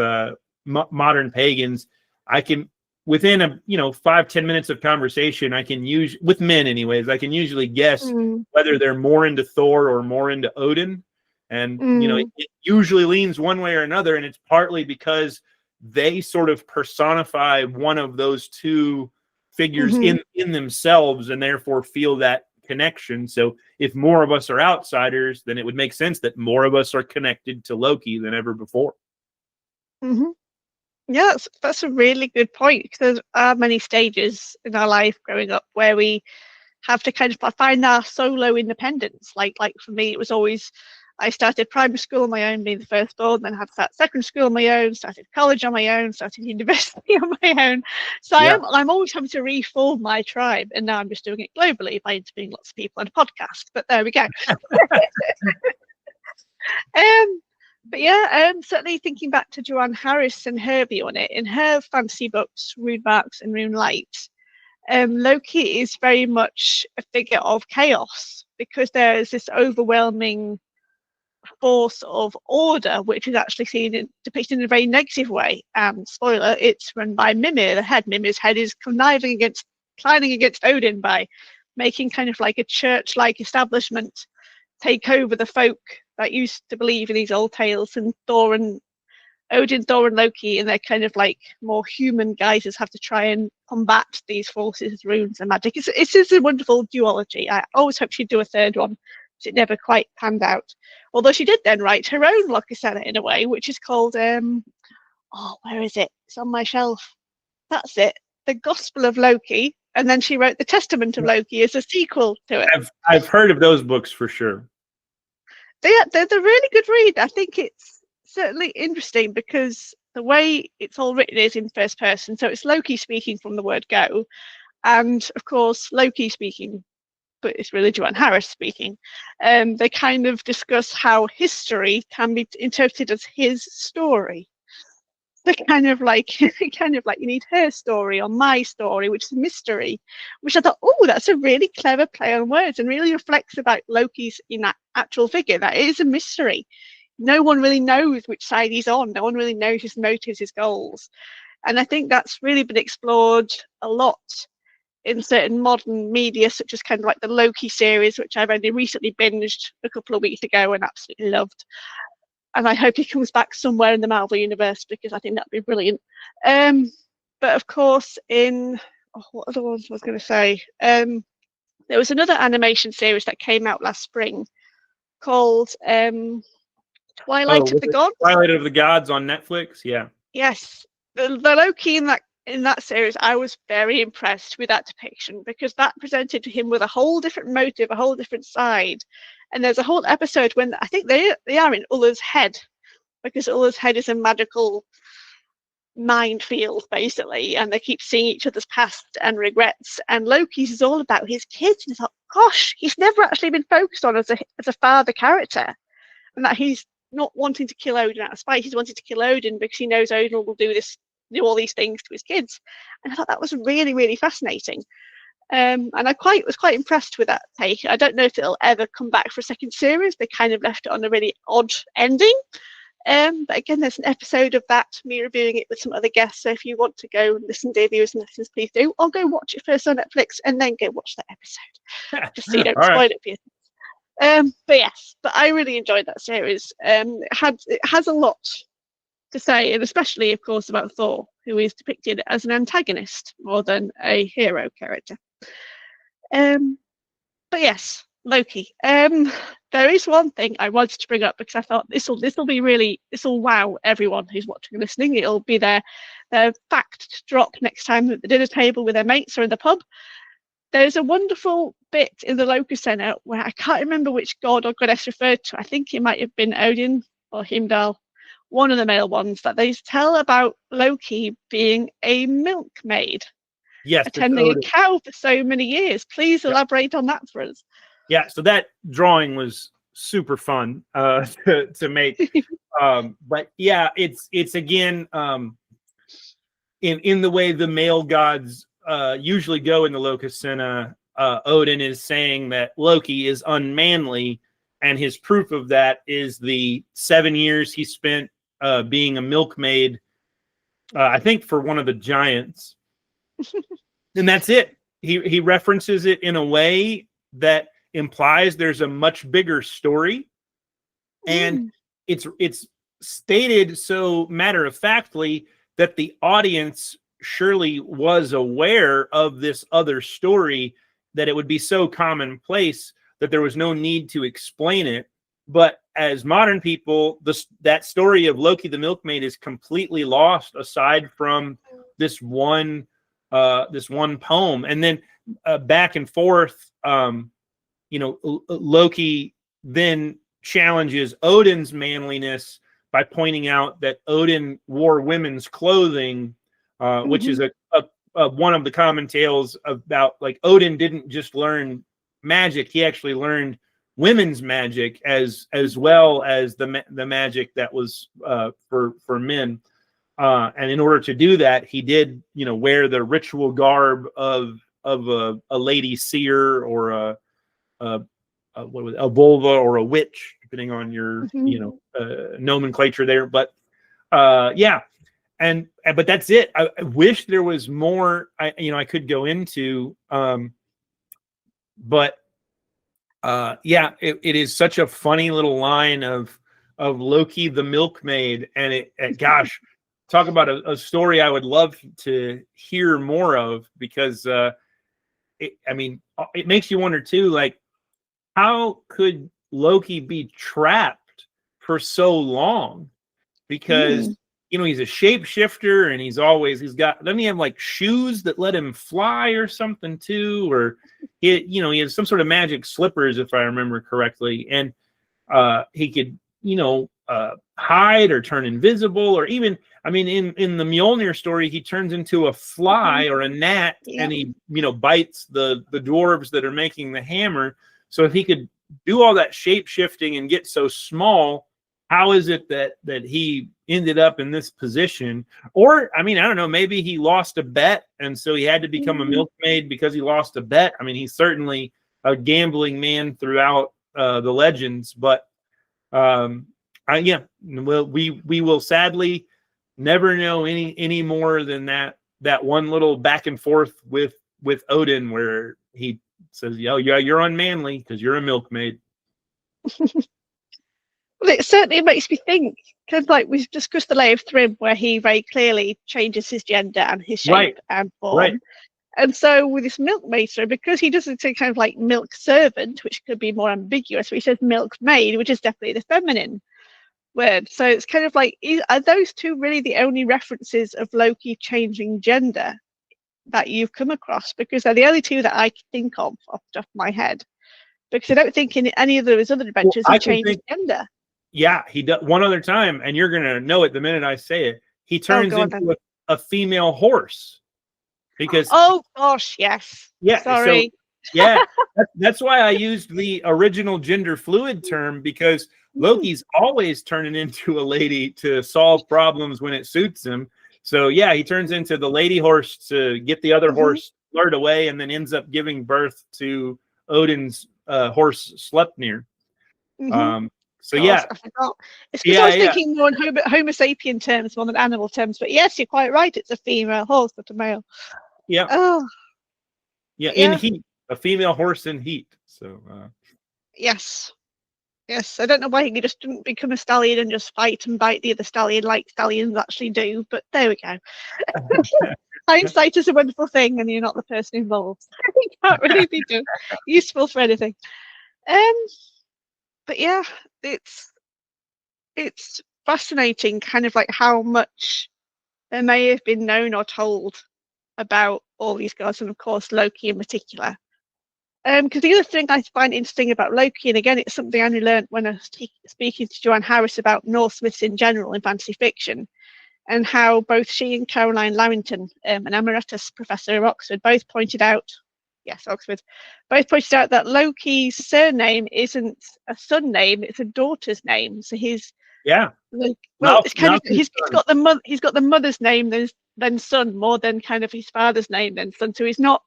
modern pagans, I can, within 5-10 minutes of conversation, I can use, with men anyways, I can usually guess whether they're more into Thor or more into Odin. And you know, it usually leans one way or another, and it's partly because they sort of personify one of those two figures in themselves, and therefore feel that connection. So if more of us are outsiders, then it would make sense that more of us are connected to Loki than ever before. Yeah, that's a really good point, because there are many stages in our life growing up where we have to kind of find our solo independence. Like for me, it was always, I started primary school on my own, being the firstborn, then had to start secondary school on my own, started college on my own, started university on my own. So I'm always having to reform my tribe, and now I'm just doing it globally by interviewing lots of people on a podcast. But there we go. But yeah, certainly thinking back to Joanne Harris and her view on it, in her fantasy books, Rune Marks and Rune Light, Loki is very much a figure of chaos, because there is this overwhelming force of order, which is actually depicted in a very negative way. And spoiler, it's run by Mimir, the head. Mimir's head is planning against Odin by making kind of like a church-like establishment take over the folk that used to believe in these old tales, and Odin, Thor, and Loki, and their kind of like more human guises, have to try and combat these forces, runes, and magic. It's just a wonderful duology. I always hoped she'd do a third one, but it never quite panned out. Although she did then write her own Lokasenna in a way, which is called where is it? It's on my shelf. That's it. The Gospel of Loki. And then she wrote the Testament of Loki as a sequel to it. I've heard of those books for sure. They're a really good read. I think it's certainly interesting because the way it's all written is in first person. So it's Loki speaking from the word go. And of course, Loki speaking but it's really Joanne Harris speaking. They kind of discuss how history can be interpreted as his story. They're kind of like you need her story or my story, which is a mystery, which I thought, oh, that's a really clever play on words and really reflects about Loki's actual figure. That it is a mystery. No one really knows which side he's on. No one really knows his motives, his goals. And I think that's really been explored a lot in certain modern media, such as kind of like the Loki series, which I've only recently binged a couple of weeks ago and absolutely loved. And I hope he comes back somewhere in the Marvel universe, because I think that'd be brilliant. But of course, what other ones was I going to say? There was another animation series that came out last spring called Twilight of the Gods. Twilight of the Gods on Netflix. Yeah. Yes, the Loki in that series, I was very impressed with that depiction, because that presented him with a whole different motive, a whole different side. And there's a whole episode when I think they are in Ulla's head, because Ulla's head is a magical minefield basically, and they keep seeing each other's past and regrets. And Loki's is all about his kids, and I thought, gosh, he's never actually been focused on as a father character, and that he's not wanting to kill Odin out of spite. He's wanting to kill Odin because he knows Odin will do all these things to his kids. And I thought that was really, really fascinating. And I was quite impressed with that take. I don't know if it'll ever come back for a second series. They kind of left it on a really odd ending. But again, there's an episode of that, me reviewing it with some other guests. So if you want to go and listen to viewers and lessons, please do. I'll go watch it first on Netflix and then go watch that episode, just so you don't spoil it for you. But I really enjoyed that series. It has a lot to say, and especially, of course, about Thor, who is depicted as an antagonist more than a hero character. But yes, Loki. There is one thing I wanted to bring up, because I thought this will wow everyone who's watching and listening. It'll be their fact to drop next time at the dinner table with their mates or in the pub. There's a wonderful bit in the Lokasenna where I can't remember which god or goddess referred to. I think it might have been Odin or Heimdall, one of the male ones, that they tell about Loki being a milkmaid. Yes, attending a cow for so many years. Please elaborate on that for us. Yeah, so that drawing was super fun to make. But yeah, it's again in the way the male gods usually go in the Lokasenna. Odin is saying that Loki is unmanly, and his proof of that is the 7 years he spent being a milkmaid, I think for one of the giants. And that's it. He references it in a way that implies there's a much bigger story, and it's stated so matter-of-factly that the audience surely was aware of this other story, that it would be so commonplace that there was no need to explain it. But as modern people, that story of Loki the milkmaid is completely lost, aside from this one poem. And then back and forth, Loki then challenges Odin's manliness by pointing out that Odin wore women's clothing, which is one of the common tales about, like, Odin didn't just learn magic; he actually learned women's magic as well as the magic that was for men. And in order to do that, he did, wear the ritual garb of a lady seer, or a vulva, or a witch, depending on your nomenclature there. But but that's it. I wish there was more I could go into, but it is such a funny little line of Loki the milkmaid, and gosh, talk about a story I would love to hear more of, because it makes you wonder too, like, how could Loki be trapped for so long? Because he's a shapeshifter, and he's doesn't he have like shoes that let him fly or something too, or he has some sort of magic slippers, if I remember correctly, and he could hide or turn invisible, or even, I mean, in the Mjolnir story, he turns into a fly or a gnat, and he, you know, bites the dwarves that are making the hammer. So if he could do all that shape shifting and get so small, how is it that he ended up in this position? Or, I mean, I don't know, maybe he lost a bet, and so he had to become a milkmaid because he lost a bet. I mean, he's certainly a gambling man throughout the legends, but yeah, well, we will sadly never know any more than that one little back and forth with Odin, where he says, "Yo, yeah, you're unmanly because you're a milkmaid." Well, it certainly makes me think, because like we've discussed the Lay of Thrym, where he very clearly changes his gender and his shape and form. Right. And so with this milkmaid story, because he doesn't say kind of like milk servant, which could be more ambiguous, but he says milkmaid, which is definitely the feminine word. So it's kind of like, are those two really the only references of Loki changing gender that you've come across? Because they're the only two that I can think of off the top of my head. Because I don't think in any of his other adventures he changed gender. Yeah, he does one other time, and you're gonna know it the minute I say it. He turns into a female horse. Because gosh, yes. Yeah, sorry. So, yeah, that's why I used the original gender fluid term, because Loki's always turning into a lady to solve problems when it suits him. So yeah, he turns into the lady horse to get the other horse lured away, and then ends up giving birth to Odin's horse Sleipnir. So yeah, I forgot. It's because I was thinking more in Homo sapien terms more than animal terms. But yes, you're quite right. It's a female horse, not a male. Yeah. Oh. Yeah, in heat, a female horse in heat. So. Yes. Yes, I don't know why he just didn't become a stallion and just fight and bite the other stallion like stallions actually do. But there we go. Hindsight is a wonderful thing, and you're not the person involved. It can't really be useful for anything. But yeah, it's fascinating, kind of like how much there may have been known or told about all these gods, and of course Loki in particular. Because the other thing I find interesting about Loki, and again, it's something I only learned when I was speaking to Joanne Harris about Norse myths in general in fantasy fiction, and how both she and Caroline Larrington, an emeritus professor at Oxford, both pointed out that Loki's surname isn't a son name; it's a daughter's name. So he's it's kind of he's got the mother's name then son, more than kind of his father's name then son. So he's not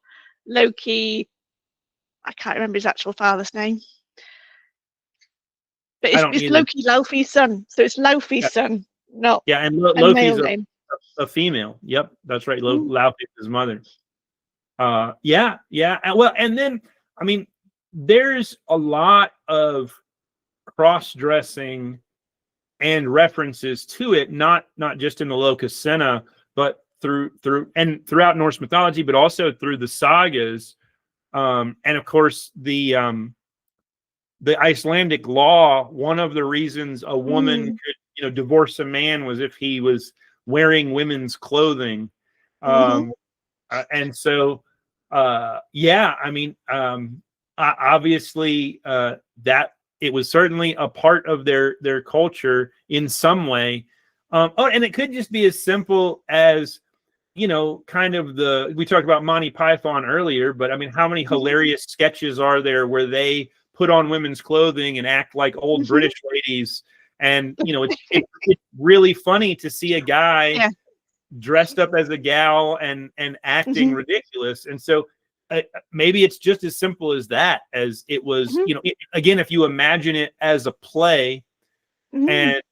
Loki. I can't remember his actual father's name, but it's Loki Laufey's son. So it's Laufey's son, not and Loki's a female. Yep, that's right. Laufey's his mother. Well, and then I mean, there's a lot of cross-dressing and references to it, not just in the Lokasenna, but throughout Norse mythology, but also through the sagas. And of course, the Icelandic law, one of the reasons a woman could, divorce a man was if he was wearing women's clothing. And so, I mean, obviously, that it was certainly a part of their culture in some way. And it could just be as simple as, kind of we talked about Monty Python earlier, but I mean, how many hilarious sketches are there where they put on women's clothing and act like old British ladies? And, it's really funny to see a guy dressed up as a gal and acting ridiculous. And so maybe it's just as simple as that, as it was, again, if you imagine it as a play, and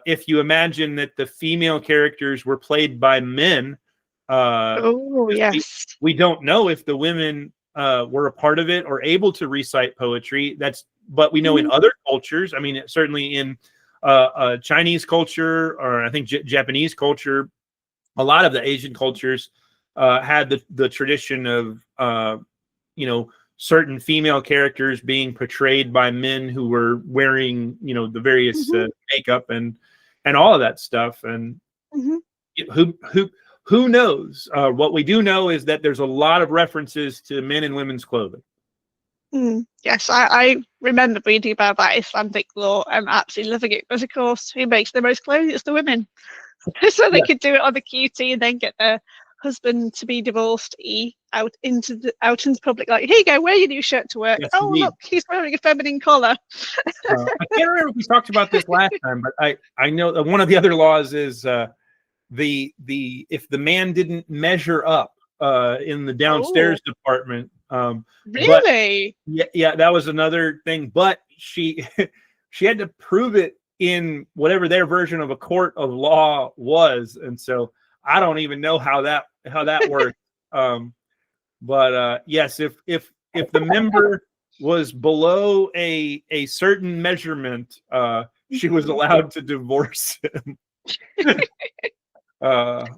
if you imagine that the female characters were played by men, we don't know if the women were a part of it or able to recite poetry. But we know in other cultures, I mean, certainly in Chinese culture, or I think Japanese culture, a lot of the Asian cultures had the tradition of, certain female characters being portrayed by men who were wearing, the various makeup and all of that stuff. And who knows? What we do know is that there's a lot of references to men and women's clothing. Yes, I remember reading about that Icelandic law and absolutely loving it. But of course, who makes the most clothes? It's the women. So they Yeah. could do it on the QT and then get their husband to be divorced out into public, like, here you go, wear your new shirt to work. Yes, Oh, indeed. look, he's wearing a feminine collar. I can't remember if we talked about this last time, but I know that one of the other laws is the if the man didn't measure up in the downstairs department. But Really? yeah, that was another thing. But she she had to prove it in whatever their version of a court of law was, and so I don't even know how that worked. But yes, if the member was below a certain measurement, she was allowed to divorce him.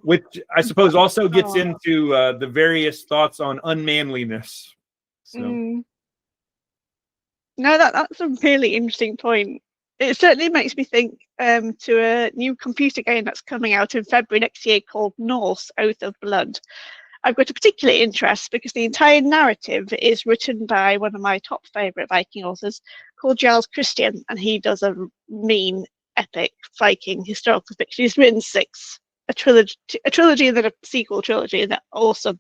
Which I suppose also gets into the various thoughts on unmanliness. So No, that's a really interesting point. It certainly makes me think to a new computer game that's coming out in February next year called Norse, Oath of Blood. I've got a particular interest because the entire narrative is written by one of my top favourite Viking authors called Giles Christian, and he does a mean, epic Viking historical fiction. He's written 6, a trilogy and then a sequel trilogy, and they're awesome.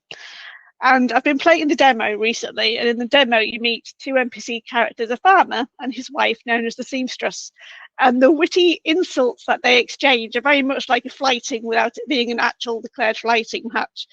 And I've been playing the demo recently, and in the demo you meet 2 NPC characters, a farmer and his wife known as the seamstress. And the witty insults that they exchange are very much like a flighting without it being an actual declared flighting match.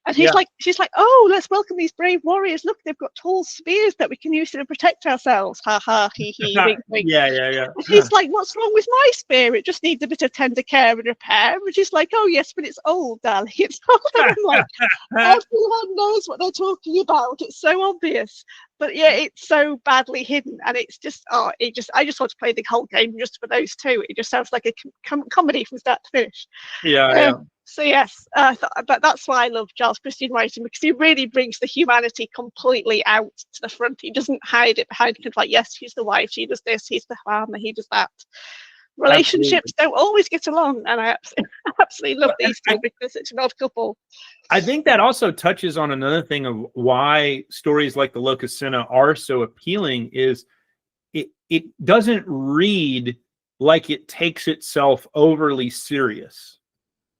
And she's like, oh, let's welcome these brave warriors. Look, they've got tall spears that we can use to protect ourselves. Ha ha, hee hee, wink wink. Yeah. And he's like, what's wrong with my spear? It just needs a bit of tender care and repair. And she's like, oh yes, but it's old, darling. It's old. And I'm like, everyone knows what they're talking about. It's so obvious. But yeah, it's so badly hidden, and it's just I just want to play the whole game just for those 2. It just sounds like a comedy from start to finish. Yeah. So yes, but that's why I love Giles Christian writing, because he really brings the humanity completely out to the front. He doesn't hide it behind kind of like, yes, she's the wife, she does this, he's the farmer, he does that. Relationships don't always get along, and I absolutely love these 2 because they're such an odd couple. I think that also touches on another thing of why stories like the Lokasenna are so appealing is it doesn't read like it takes itself overly serious.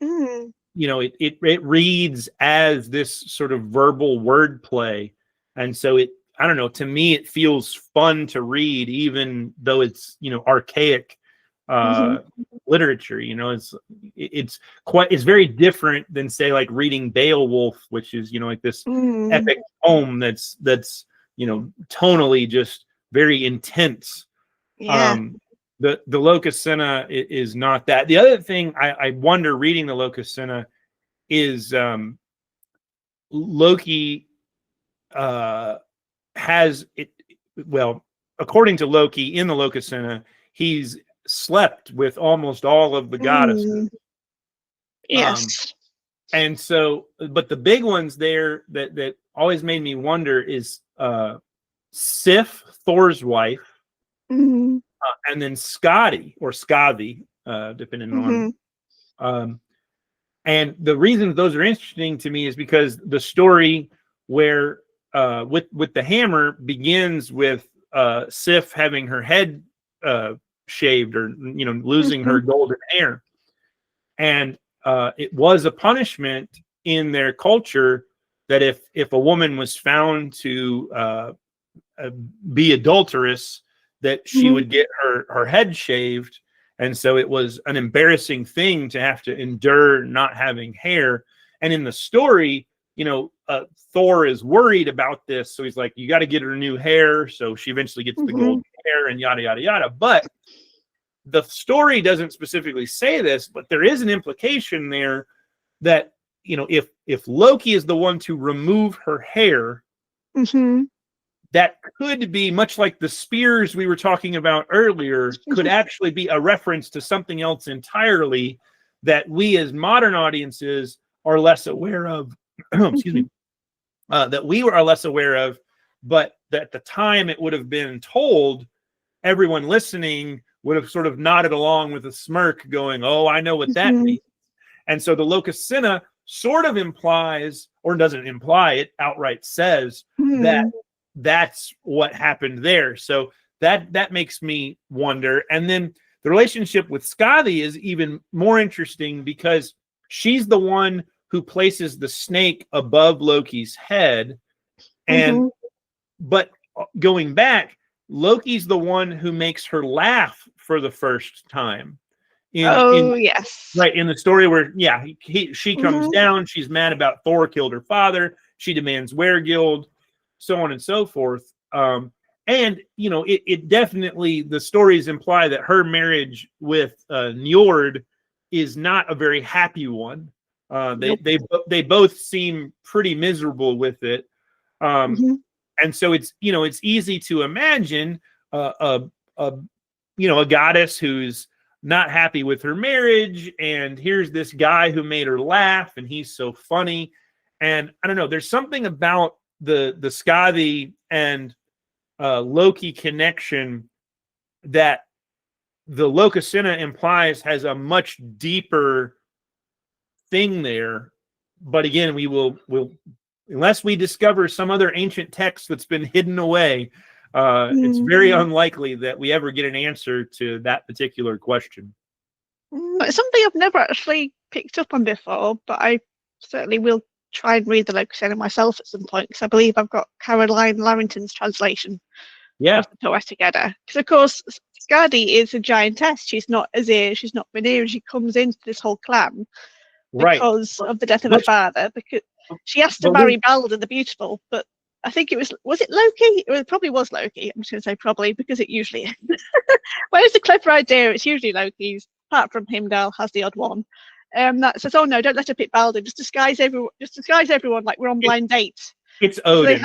You know, it reads as this sort of verbal wordplay, and so I don't know, to me it feels fun to read, even though it's, you know, archaic literature. You know, it's very different than, say, like reading Beowulf, which is, you know, like this epic poem that's you know, tonally just very intense. The Lokasenna is not that. The other thing I wonder reading the Lokasenna is Loki has it. Well, according to Loki in the Lokasenna, he's slept with almost all of the goddesses. Yes. And so, but the big ones there that always made me wonder is Sif, Thor's wife, and then Skadi or Skavi, depending on. And the reason those are interesting to me is because the story where with the hammer begins with Sif having her head shaved, or, you know, losing her golden hair, and it was a punishment in their culture that if a woman was found to be adulterous, that she would get her head shaved. And so it was an embarrassing thing to have to endure not having hair. And in the story, you know, Thor is worried about this, so he's like, you got to get her new hair. So she eventually gets the golden hair, and yada yada yada. But the story doesn't specifically say this, but there is an implication there that, you know, if Loki is the one to remove her hair, that could be, much like the spears we were talking about earlier, could actually be a reference to something else entirely that we as modern audiences are less aware of. Excuse me. That we are less aware of, but that at the time it would have been told, everyone listening would have sort of nodded along with a smirk going, oh, I know what that means. And so the Lokasenna sort of implies, or doesn't imply, it outright says that that's what happened there. So that makes me wonder. And then the relationship with Skadi is even more interesting because she's the one who places the snake above Loki's head. And but going back, Loki's the one who makes her laugh for the first time. Yes. Right, in the story where, she comes down, she's mad about Thor killed her father, she demands Wergild, so on and so forth. And, it definitely, the stories imply that her marriage with Njord is not a very happy one. They both seem pretty miserable with it. And so it's easy to imagine a goddess who's not happy with her marriage, and here's this guy who made her laugh, and he's so funny. And I don't know, there's something about the Skadi and Loki connection that the Lokasenna implies has a much deeper thing there. But again, we'll unless we discover some other ancient text that's been hidden away, it's very unlikely that we ever get an answer to that particular question. It's something I've never actually picked up on before, but I certainly will try and read the Lokasenna myself at some point, because I believe I've got Caroline Larrington's translation of the Poetic Edda. Because of course, Skadi is a giantess. She's not Azir, she's not Vanir, and she comes into this whole clan because of the death of her father, because she asked to marry Balder the Beautiful, but I think was it Loki? It probably was Loki. I'm just going to say probably, because it usually is. When it's a clever idea, it's usually Loki's, apart from Heimdall has the odd one. That says, oh no, don't let her pick Balder, just disguise everyone like we're on blind dates. It's Odin.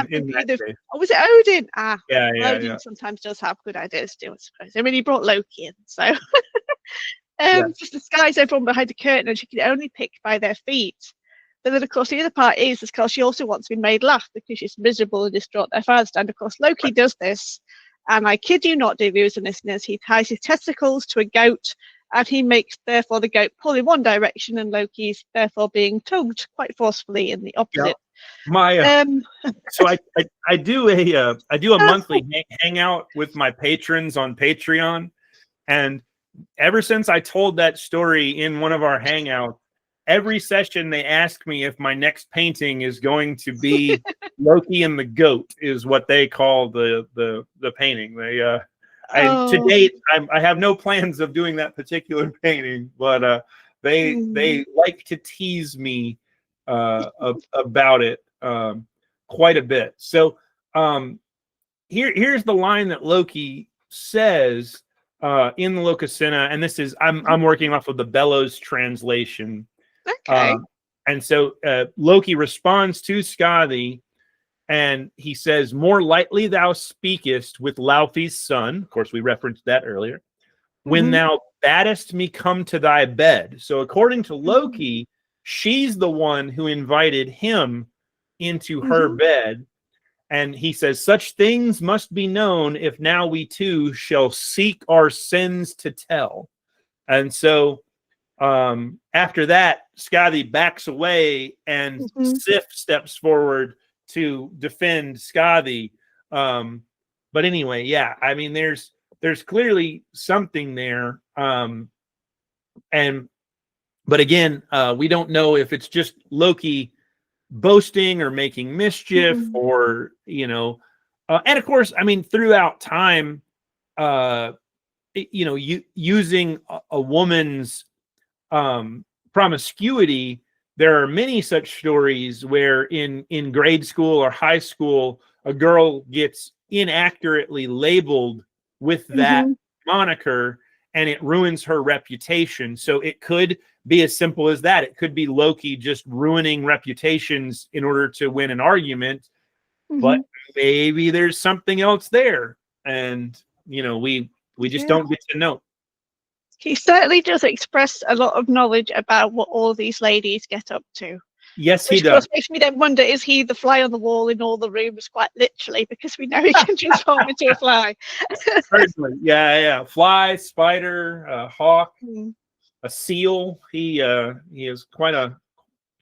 Was it Odin? Yeah. Odin sometimes does have good ideas too, I suppose. I mean, he brought Loki in, so just disguise everyone behind a curtain, and she can only pick by their feet. But then, of course, the other part is because she also wants to be made laugh because she's miserable and distraught at her father's death. And of course, Loki does this, and I kid you not, dear viewers and listeners, he ties his testicles to a goat, and he makes, therefore, the goat pull in one direction, and Loki's therefore being tugged quite forcefully in the opposite. So I do a monthly hangout with my patrons on Patreon, and ever since I told that story in one of our hangouts, every session they ask me if my next painting is going to be Loki and the goat, is what they call the painting. To date, I have no plans of doing that particular painting, but they like to tease me about it quite a bit. So here's the line that Loki says in the Lokasenna, and this is I'm working off of the Bellows translation. Okay. And so Loki responds to Skadi, and he says, "More lightly thou speakest with Laufey's son." Of course, we referenced that earlier. "When thou baddest me come to thy bed." So according to Loki, she's the one who invited him into her bed. And he says, "Such things must be known if now we two shall seek our sins to tell." And so after that, Skadi backs away, and Sif steps forward to defend Skadi. But anyway, I mean, there's clearly something there. But again, we don't know if it's just Loki boasting or making mischief, or and of course, I mean, throughout time, using a woman's promiscuity, there are many such stories where in grade school or high school, a girl gets inaccurately labeled with that moniker, and it ruins her reputation. So it could be as simple as that. It could be Loki just ruining reputations in order to win an argument, but maybe there's something else there, and we just don't get to know. He certainly does express a lot of knowledge about what all these ladies get up to. Yes, Which he does. Of course makes me then wonder, is he the fly on the wall in all the rooms, quite literally, because we know he can transform into a fly. Certainly. Yeah. Fly, spider, hawk, a seal. He has quite a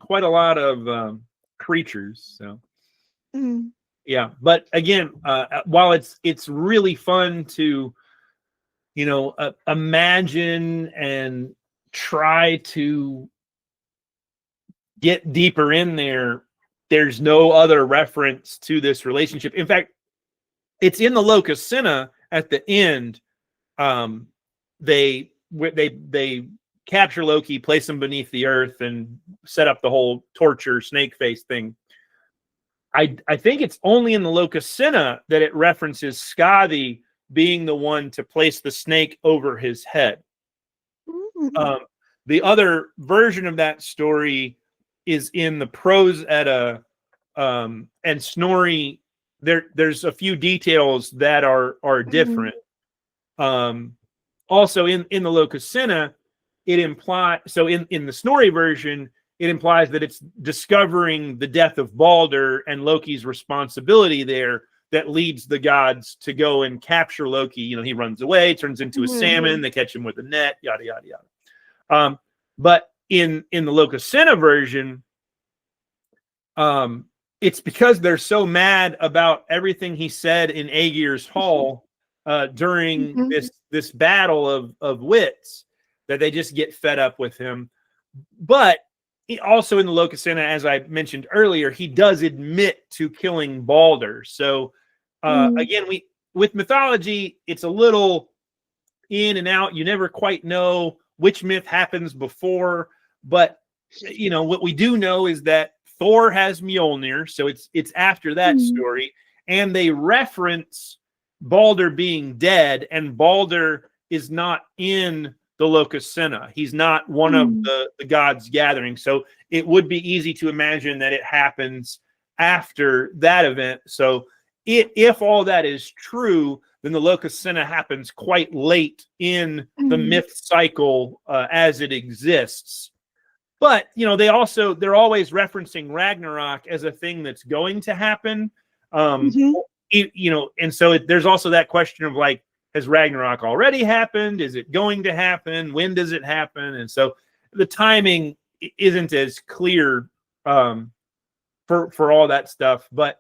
lot of creatures. So. Yeah. But again, while it's really fun to, imagine and try to get deeper in there, there's no other reference to this relationship. In fact, it's in the Lokasenna at the end. They capture Loki, place him beneath the earth, and set up the whole torture snake face thing. I think it's only in the Lokasenna that it references Skadi being the one to place the snake over his head. The other version of that story is in the Prose Edda, and Snorri. There's a few details that are different. Also in the Lokasenna, it implies, so in the Snorri version, it implies that it's discovering the death of Balder and Loki's responsibility there that leads the gods to go and capture Loki. He runs away, turns into a salmon, they catch him with a net, yada yada yada. But in the Lokasenna version, it's because they're so mad about everything he said in Aegir's Hall during this battle of wits that they just get fed up with him. But also in the Lokasenna, as I mentioned earlier, he does admit to killing Balder. So again, with mythology, it's a little in and out. You never quite know which myth happens before. But what we do know is that Thor has Mjolnir, so it's after that story, and they reference Balder being dead, and Balder is not in the Lokasenna. He's not one of the gods gathering. So it would be easy to imagine that it happens after that event. So if all that is true, then the Lokasenna happens quite late in the myth cycle as it exists. But they're always referencing Ragnarok as a thing that's going to happen. And so there's also that question of like, has Ragnarok already happened? Is it going to happen? When does it happen? And so the timing isn't as clear for all that stuff. But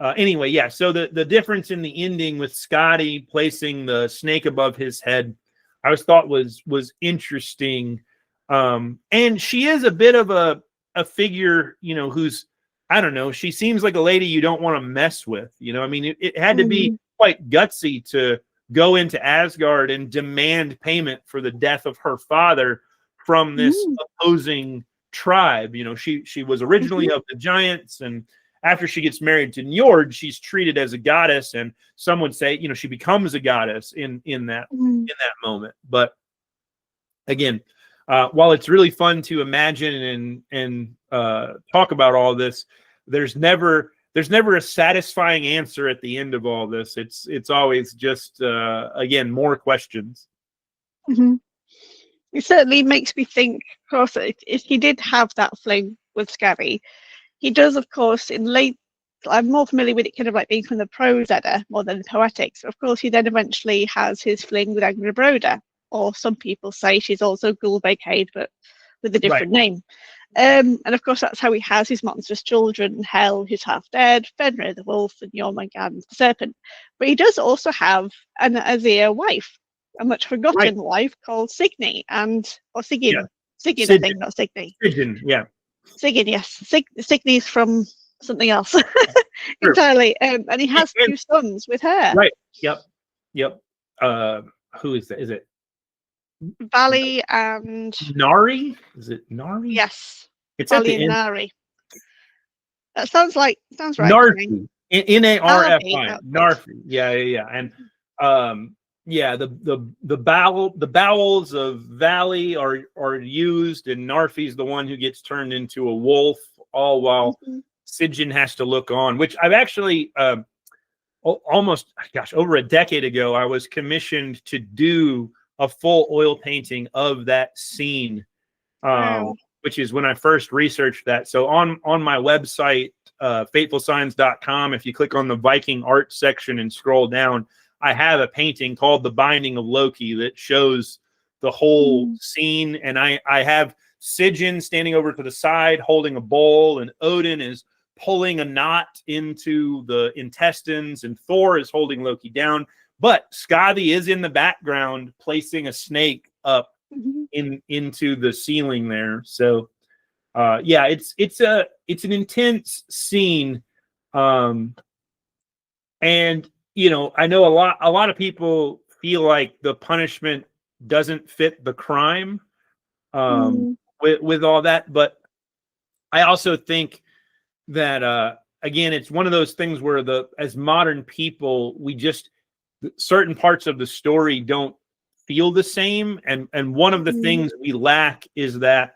anyway, yeah. So the difference in the ending with Skadi placing the snake above his head, I always thought was interesting. And she is a bit of a figure, who's, I don't know, she seems like a lady you don't want to mess with. I mean, it had to be quite gutsy to go into Asgard and demand payment for the death of her father from this opposing tribe. She was originally of the giants, and after she gets married to Njord, she's treated as a goddess, and some would say, she becomes a goddess in that moment. But again, while it's really fun to imagine and talk about all this, there's never a satisfying answer at the end of all this. It's always just again more questions. It certainly makes me think. Of course, if he did have that fling with Skadi, he does, of course, in late. I'm more familiar with it kind of like being from the Prose Edda more than the Poetics. Of course, he then eventually has his fling with Angrboda, or some people say she's also Gulveighed, but with a different name. And of course, that's how he has his monstrous children, Hel, who's half dead, Fenrir the wolf, and Jormungand the serpent. But he does also have an Azir wife, a much forgotten wife called Signy, or Sigyn. Yeah. Sigyn, I think, not Signy. Sigyn, yeah. Sigyn, yes. Signy's from something else entirely. And he has two sons with her. Right. Yep. Who is that? Is it Vali and Nari? Is it Nari? Yes. It's Vali at the and end. Nari. That sounds right. Narfi. Narfi. Narfi. Yeah. And the bowels of Valley are used, and Narfi's the one who gets turned into a wolf, all while Sigyn has to look on, which I've actually almost over a decade ago, I was commissioned to do a full oil painting of that scene, which is when I first researched that. So on my website, fatefulsigns.com, if you click on the Viking art section and scroll down, I have a painting called The Binding of Loki that shows the whole scene. And I have Sigyn standing over to the side holding a bowl, and Odin is pulling a knot into the intestines, and Thor is holding Loki down. But Skadi is in the background placing a snake up into the ceiling there. So yeah, it's an intense scene. And you know, I know a lot of people feel like the punishment doesn't fit the crime with all that, but I also think that again, it's one of those things where as modern people, we just, certain parts of the story don't feel the same, and one of the things we lack is that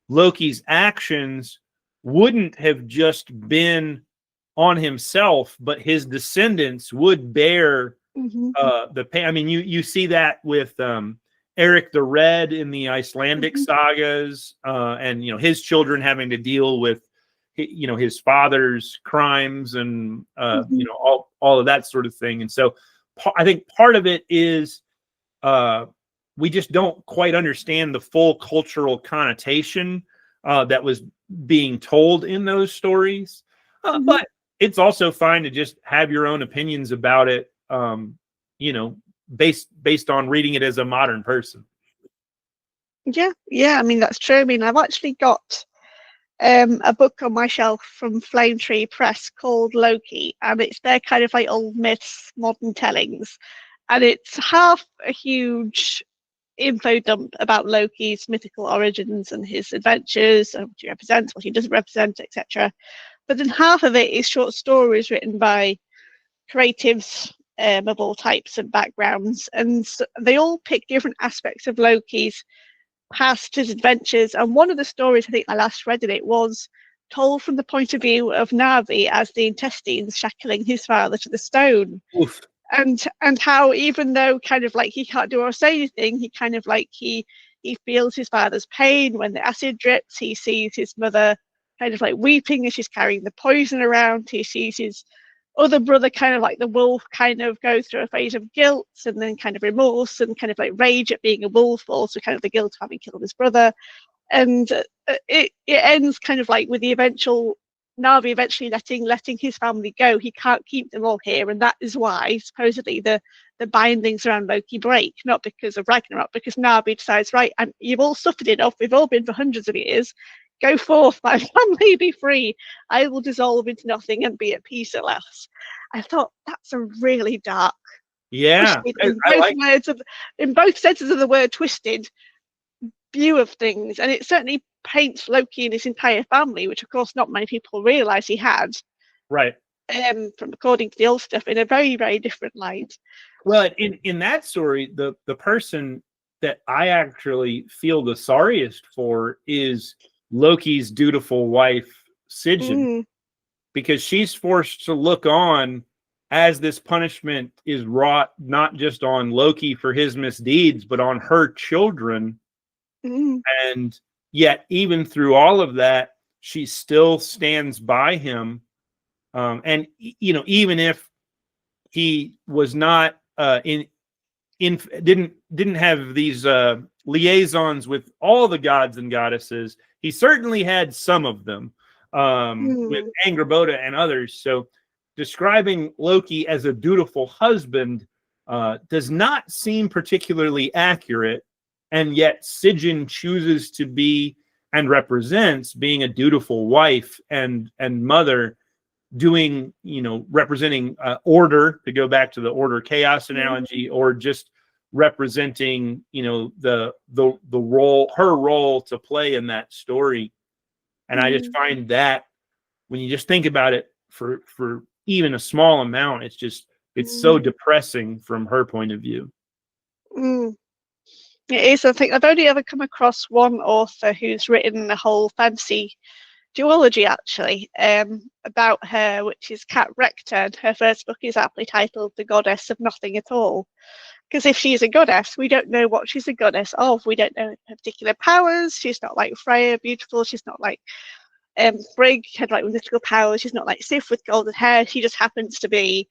Loki's actions wouldn't have just been on himself, but his descendants would bear the pain. I mean, you see that with Eric the Red in the Icelandic sagas, and you know, his children having to deal with, you know, his father's crimes, and you know, all of that sort of thing. And so I think part of it is we just don't quite understand the full cultural connotation that was being told in those stories. But it's also fine to just have your own opinions about it, you know, based on reading it as a modern person. Yeah, I mean, that's true. I mean, I've actually got a book on my shelf from Flame Tree Press called Loki, and it's their kind of like old myths, modern tellings, and it's half a huge info dump about Loki's mythical origins and his adventures and what he represents, what he doesn't represent, etc. But then half of it is short stories written by creatives of all types and backgrounds, and they all pick different aspects of Loki's past, his adventures. And one of the stories, I think I last read in it, was told from the point of view of Navi as the intestines shackling his father to the stone. Oof. And how, even though kind of like he can't do or say anything, he kind of like he feels his father's pain when the acid drips. He sees his mother kind of like weeping as she's carrying the poison around. He sees his other brother, kind of like the wolf, kind of go through a phase of guilt and then kind of remorse and kind of like rage at being a wolf, but also kind of the guilt of having killed his brother. And it ends kind of like with the eventual Navi eventually letting his family go. He can't keep them all here, and that is why supposedly the bindings around Loki break, not because of Ragnarok, because Navi decides, right, and you've all suffered enough, we've all been for hundreds of years, go forth, my family, be free, I will dissolve into nothing and be at peace at last. I thought that's a really dark, twisted, in both senses of the word twisted view of things, and it certainly paints Loki and his entire family, which of course not many people realize he had, right, from according to the old stuff, in a very, very different light. Well, in that story, the person that I actually feel the sorriest for is Loki's dutiful wife, Sigyn, because she's forced to look on as this punishment is wrought not just on Loki for his misdeeds, but on her children. And yet, even through all of that, she still stands by him. And you know, even if he was not didn't have these liaisons with all the gods and goddesses, he certainly had some of them with Angrboda and others. So describing Loki as a dutiful husband does not seem particularly accurate, and yet Sigyn chooses to be and represents being a dutiful wife and mother, doing, you know, representing order, to go back to the order chaos analogy, or just representing, you know, the role, her role to play in that story. And I just find that when you just think about it for even a small amount, it's so depressing from her point of view. It is. I think I've only ever come across one author who's written a whole fantasy duology, actually, about her, which is Kat Rector, and her first book is aptly titled The Goddess of Nothing at All. Because if she's a goddess, we don't know what she's a goddess of. We don't know her particular powers. She's not like Freya, beautiful. She's not like Frigg, had like mystical powers. She's not like Sif with golden hair. She just happens to be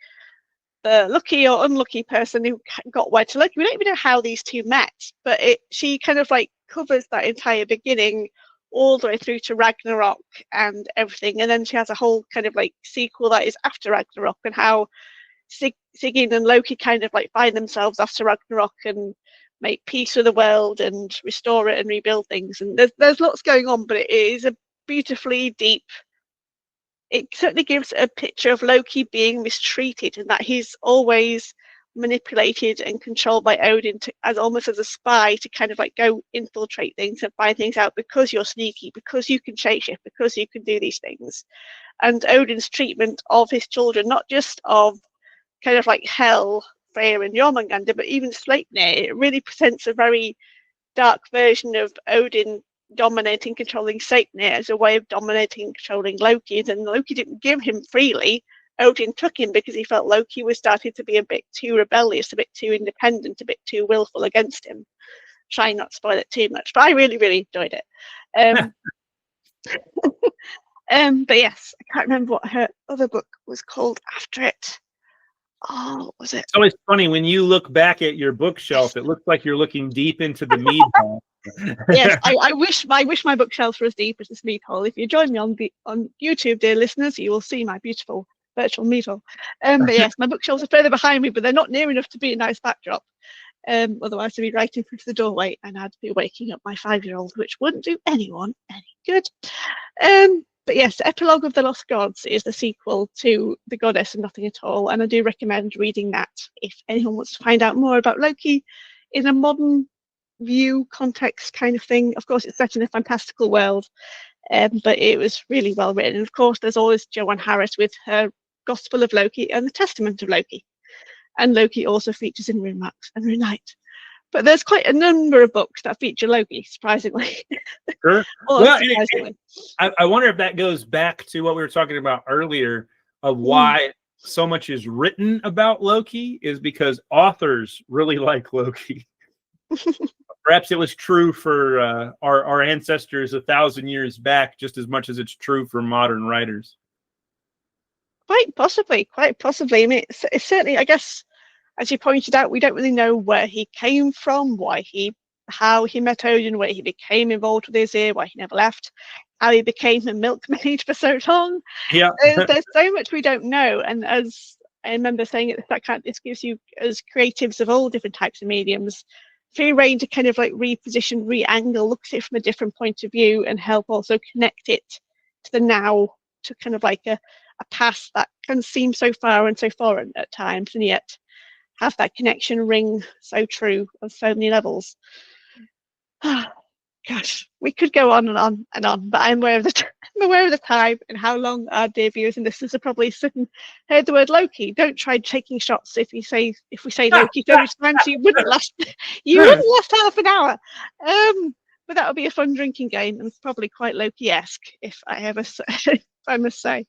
the lucky or unlucky person who got wed to Loki. We don't even know how these two met, but she kind of like covers that entire beginning all the way through to Ragnarok and everything. And then she has a whole kind of like sequel that is after Ragnarok, and how Sigyn and Loki kind of like find themselves after Ragnarok and make peace with the world and restore it and rebuild things. And there's lots going on, but it is a beautifully deep. It certainly gives a picture of Loki being mistreated, and that he's always manipulated and controlled by Odin as almost as a spy to kind of like go infiltrate things and find things out because you're sneaky, because you can shapeshift, because you can do these things. And Odin's treatment of his children, not just of kind of like Hel, Freyr and Jormungandr, but even Sleipnir, it really presents a very dark version of Odin dominating, controlling Sleipnir as a way of dominating, controlling Loki. And Loki didn't give him freely. Odin took him because he felt Loki was starting to be a bit too rebellious, a bit too independent, a bit too willful against him. Trying not to spoil it too much, but I really, really enjoyed it. But yes, I can't remember what her other book was called after it. Oh, what was it? It's always funny when you look back at your bookshelf, it looks like you're looking deep into the mead hall. Yes, I wish my bookshelves were as deep as this mead hall. If you join me on YouTube, dear listeners, you will see my beautiful virtual mead hall. But yes, my bookshelves are further behind me, but they're not near enough to be a nice backdrop. Otherwise, I'd be right in front of the doorway, and I'd be waking up my 5-year-old, which wouldn't do anyone any good. But yes, Epilogue of the Lost Gods is the sequel to The Goddess and Nothing at All, and I do recommend reading that if anyone wants to find out more about Loki in a modern view context kind of thing. Of course, it's set in a fantastical world, but it was really well written. And of course, there's always Joanne Harris with her Gospel of Loki and the Testament of Loki. And Loki also features in Rune Marks and Rune Knight. But there's quite a number of books that feature Loki, surprisingly. Sure. Well, I wonder if that goes back to what we were talking about earlier of why so much is written about Loki is because authors really like Loki. Perhaps it was true for our ancestors 1,000 years back, just as much as it's true for modern writers. Quite possibly. I mean, it's certainly, I guess, as you pointed out, we don't really know where he came from, how he met Odin, where he became involved with Aesir, why he never left, how he became a milkmaid for so long. Yeah. There's so much we don't know. And as I remember saying at the start, this gives you, as creatives of all different types of mediums, free reign to kind of like reposition, re-angle, look at it from a different point of view, and help also connect it to the now, to kind of like a past that can seem so far and so foreign at times, and yet have that connection ring so true on so many levels. Gosh, we could go on and on and on, but I'm aware of the time and how long our dear viewers and listeners are probably sitting heard the word Loki. Don't try taking shots if we say Loki 30 times. You wouldn't last half an hour. But that would be a fun drinking game and probably quite Loki-esque if I must say.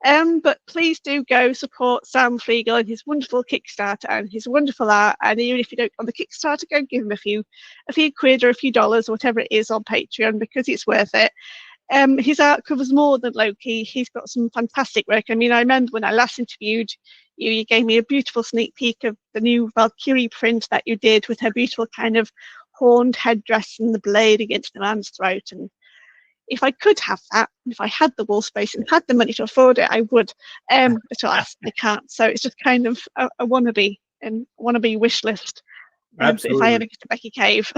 But please do go support Sam Flegal and his wonderful Kickstarter and his wonderful art. And even if you don't on the Kickstarter, go give him a few quid or a few dollars or whatever it is on Patreon, because it's worth it. His art covers more than Loki. He's got some fantastic work. I mean, I remember when I last interviewed you, you gave me a beautiful sneak peek of the new Valkyrie print that you did with her beautiful kind of horned headdress and the blade against the man's throat. And if I could have that, if I had the wall space and had the money to afford it, I would. But alas, I can't. So it's just kind of a wannabe wish list. If I ever get to Becky Cave.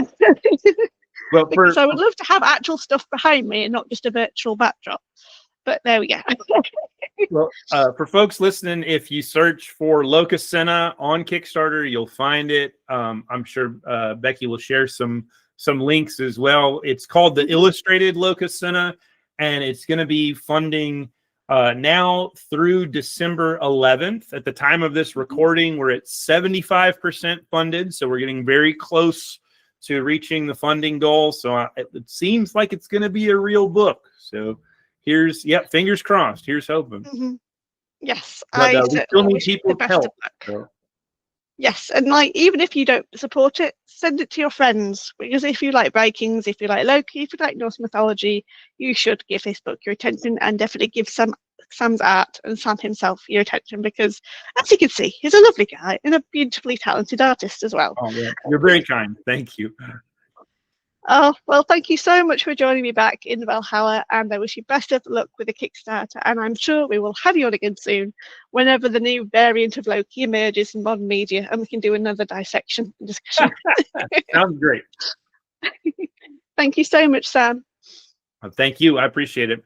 Well, because I would love to have actual stuff behind me and not just a virtual backdrop. But there we go. Well, for folks listening, if you search for Lokasenna on Kickstarter, you'll find it. I'm sure Becky will share some links as well. It's called the Illustrated Lokasenna, and it's going to be funding now through December 11th. At the time of this recording, we're at 75% funded, so we're getting very close to reaching the funding goal. So it seems like it's going to be a real book. So fingers crossed. Here's hoping. Mm-hmm. Yes, but, we still need people's help. So. Yes, and like even if you don't support it, send it to your friends, because if you like Vikings, if you like Loki, if you like Norse mythology, you should give this book your attention, and definitely give Sam's art and Sam himself your attention, because as you can see, he's a lovely guy and a beautifully talented artist as well. Oh, yeah. You're very kind. Thank you. Oh, well, thank you so much for joining me back in Valhalla, and I wish you best of luck with the Kickstarter, and I'm sure we will have you on again soon, whenever the new variant of Loki emerges in modern media, and we can do another dissection and discussion. Sounds great. Thank you so much, Sam. Thank you. I appreciate it.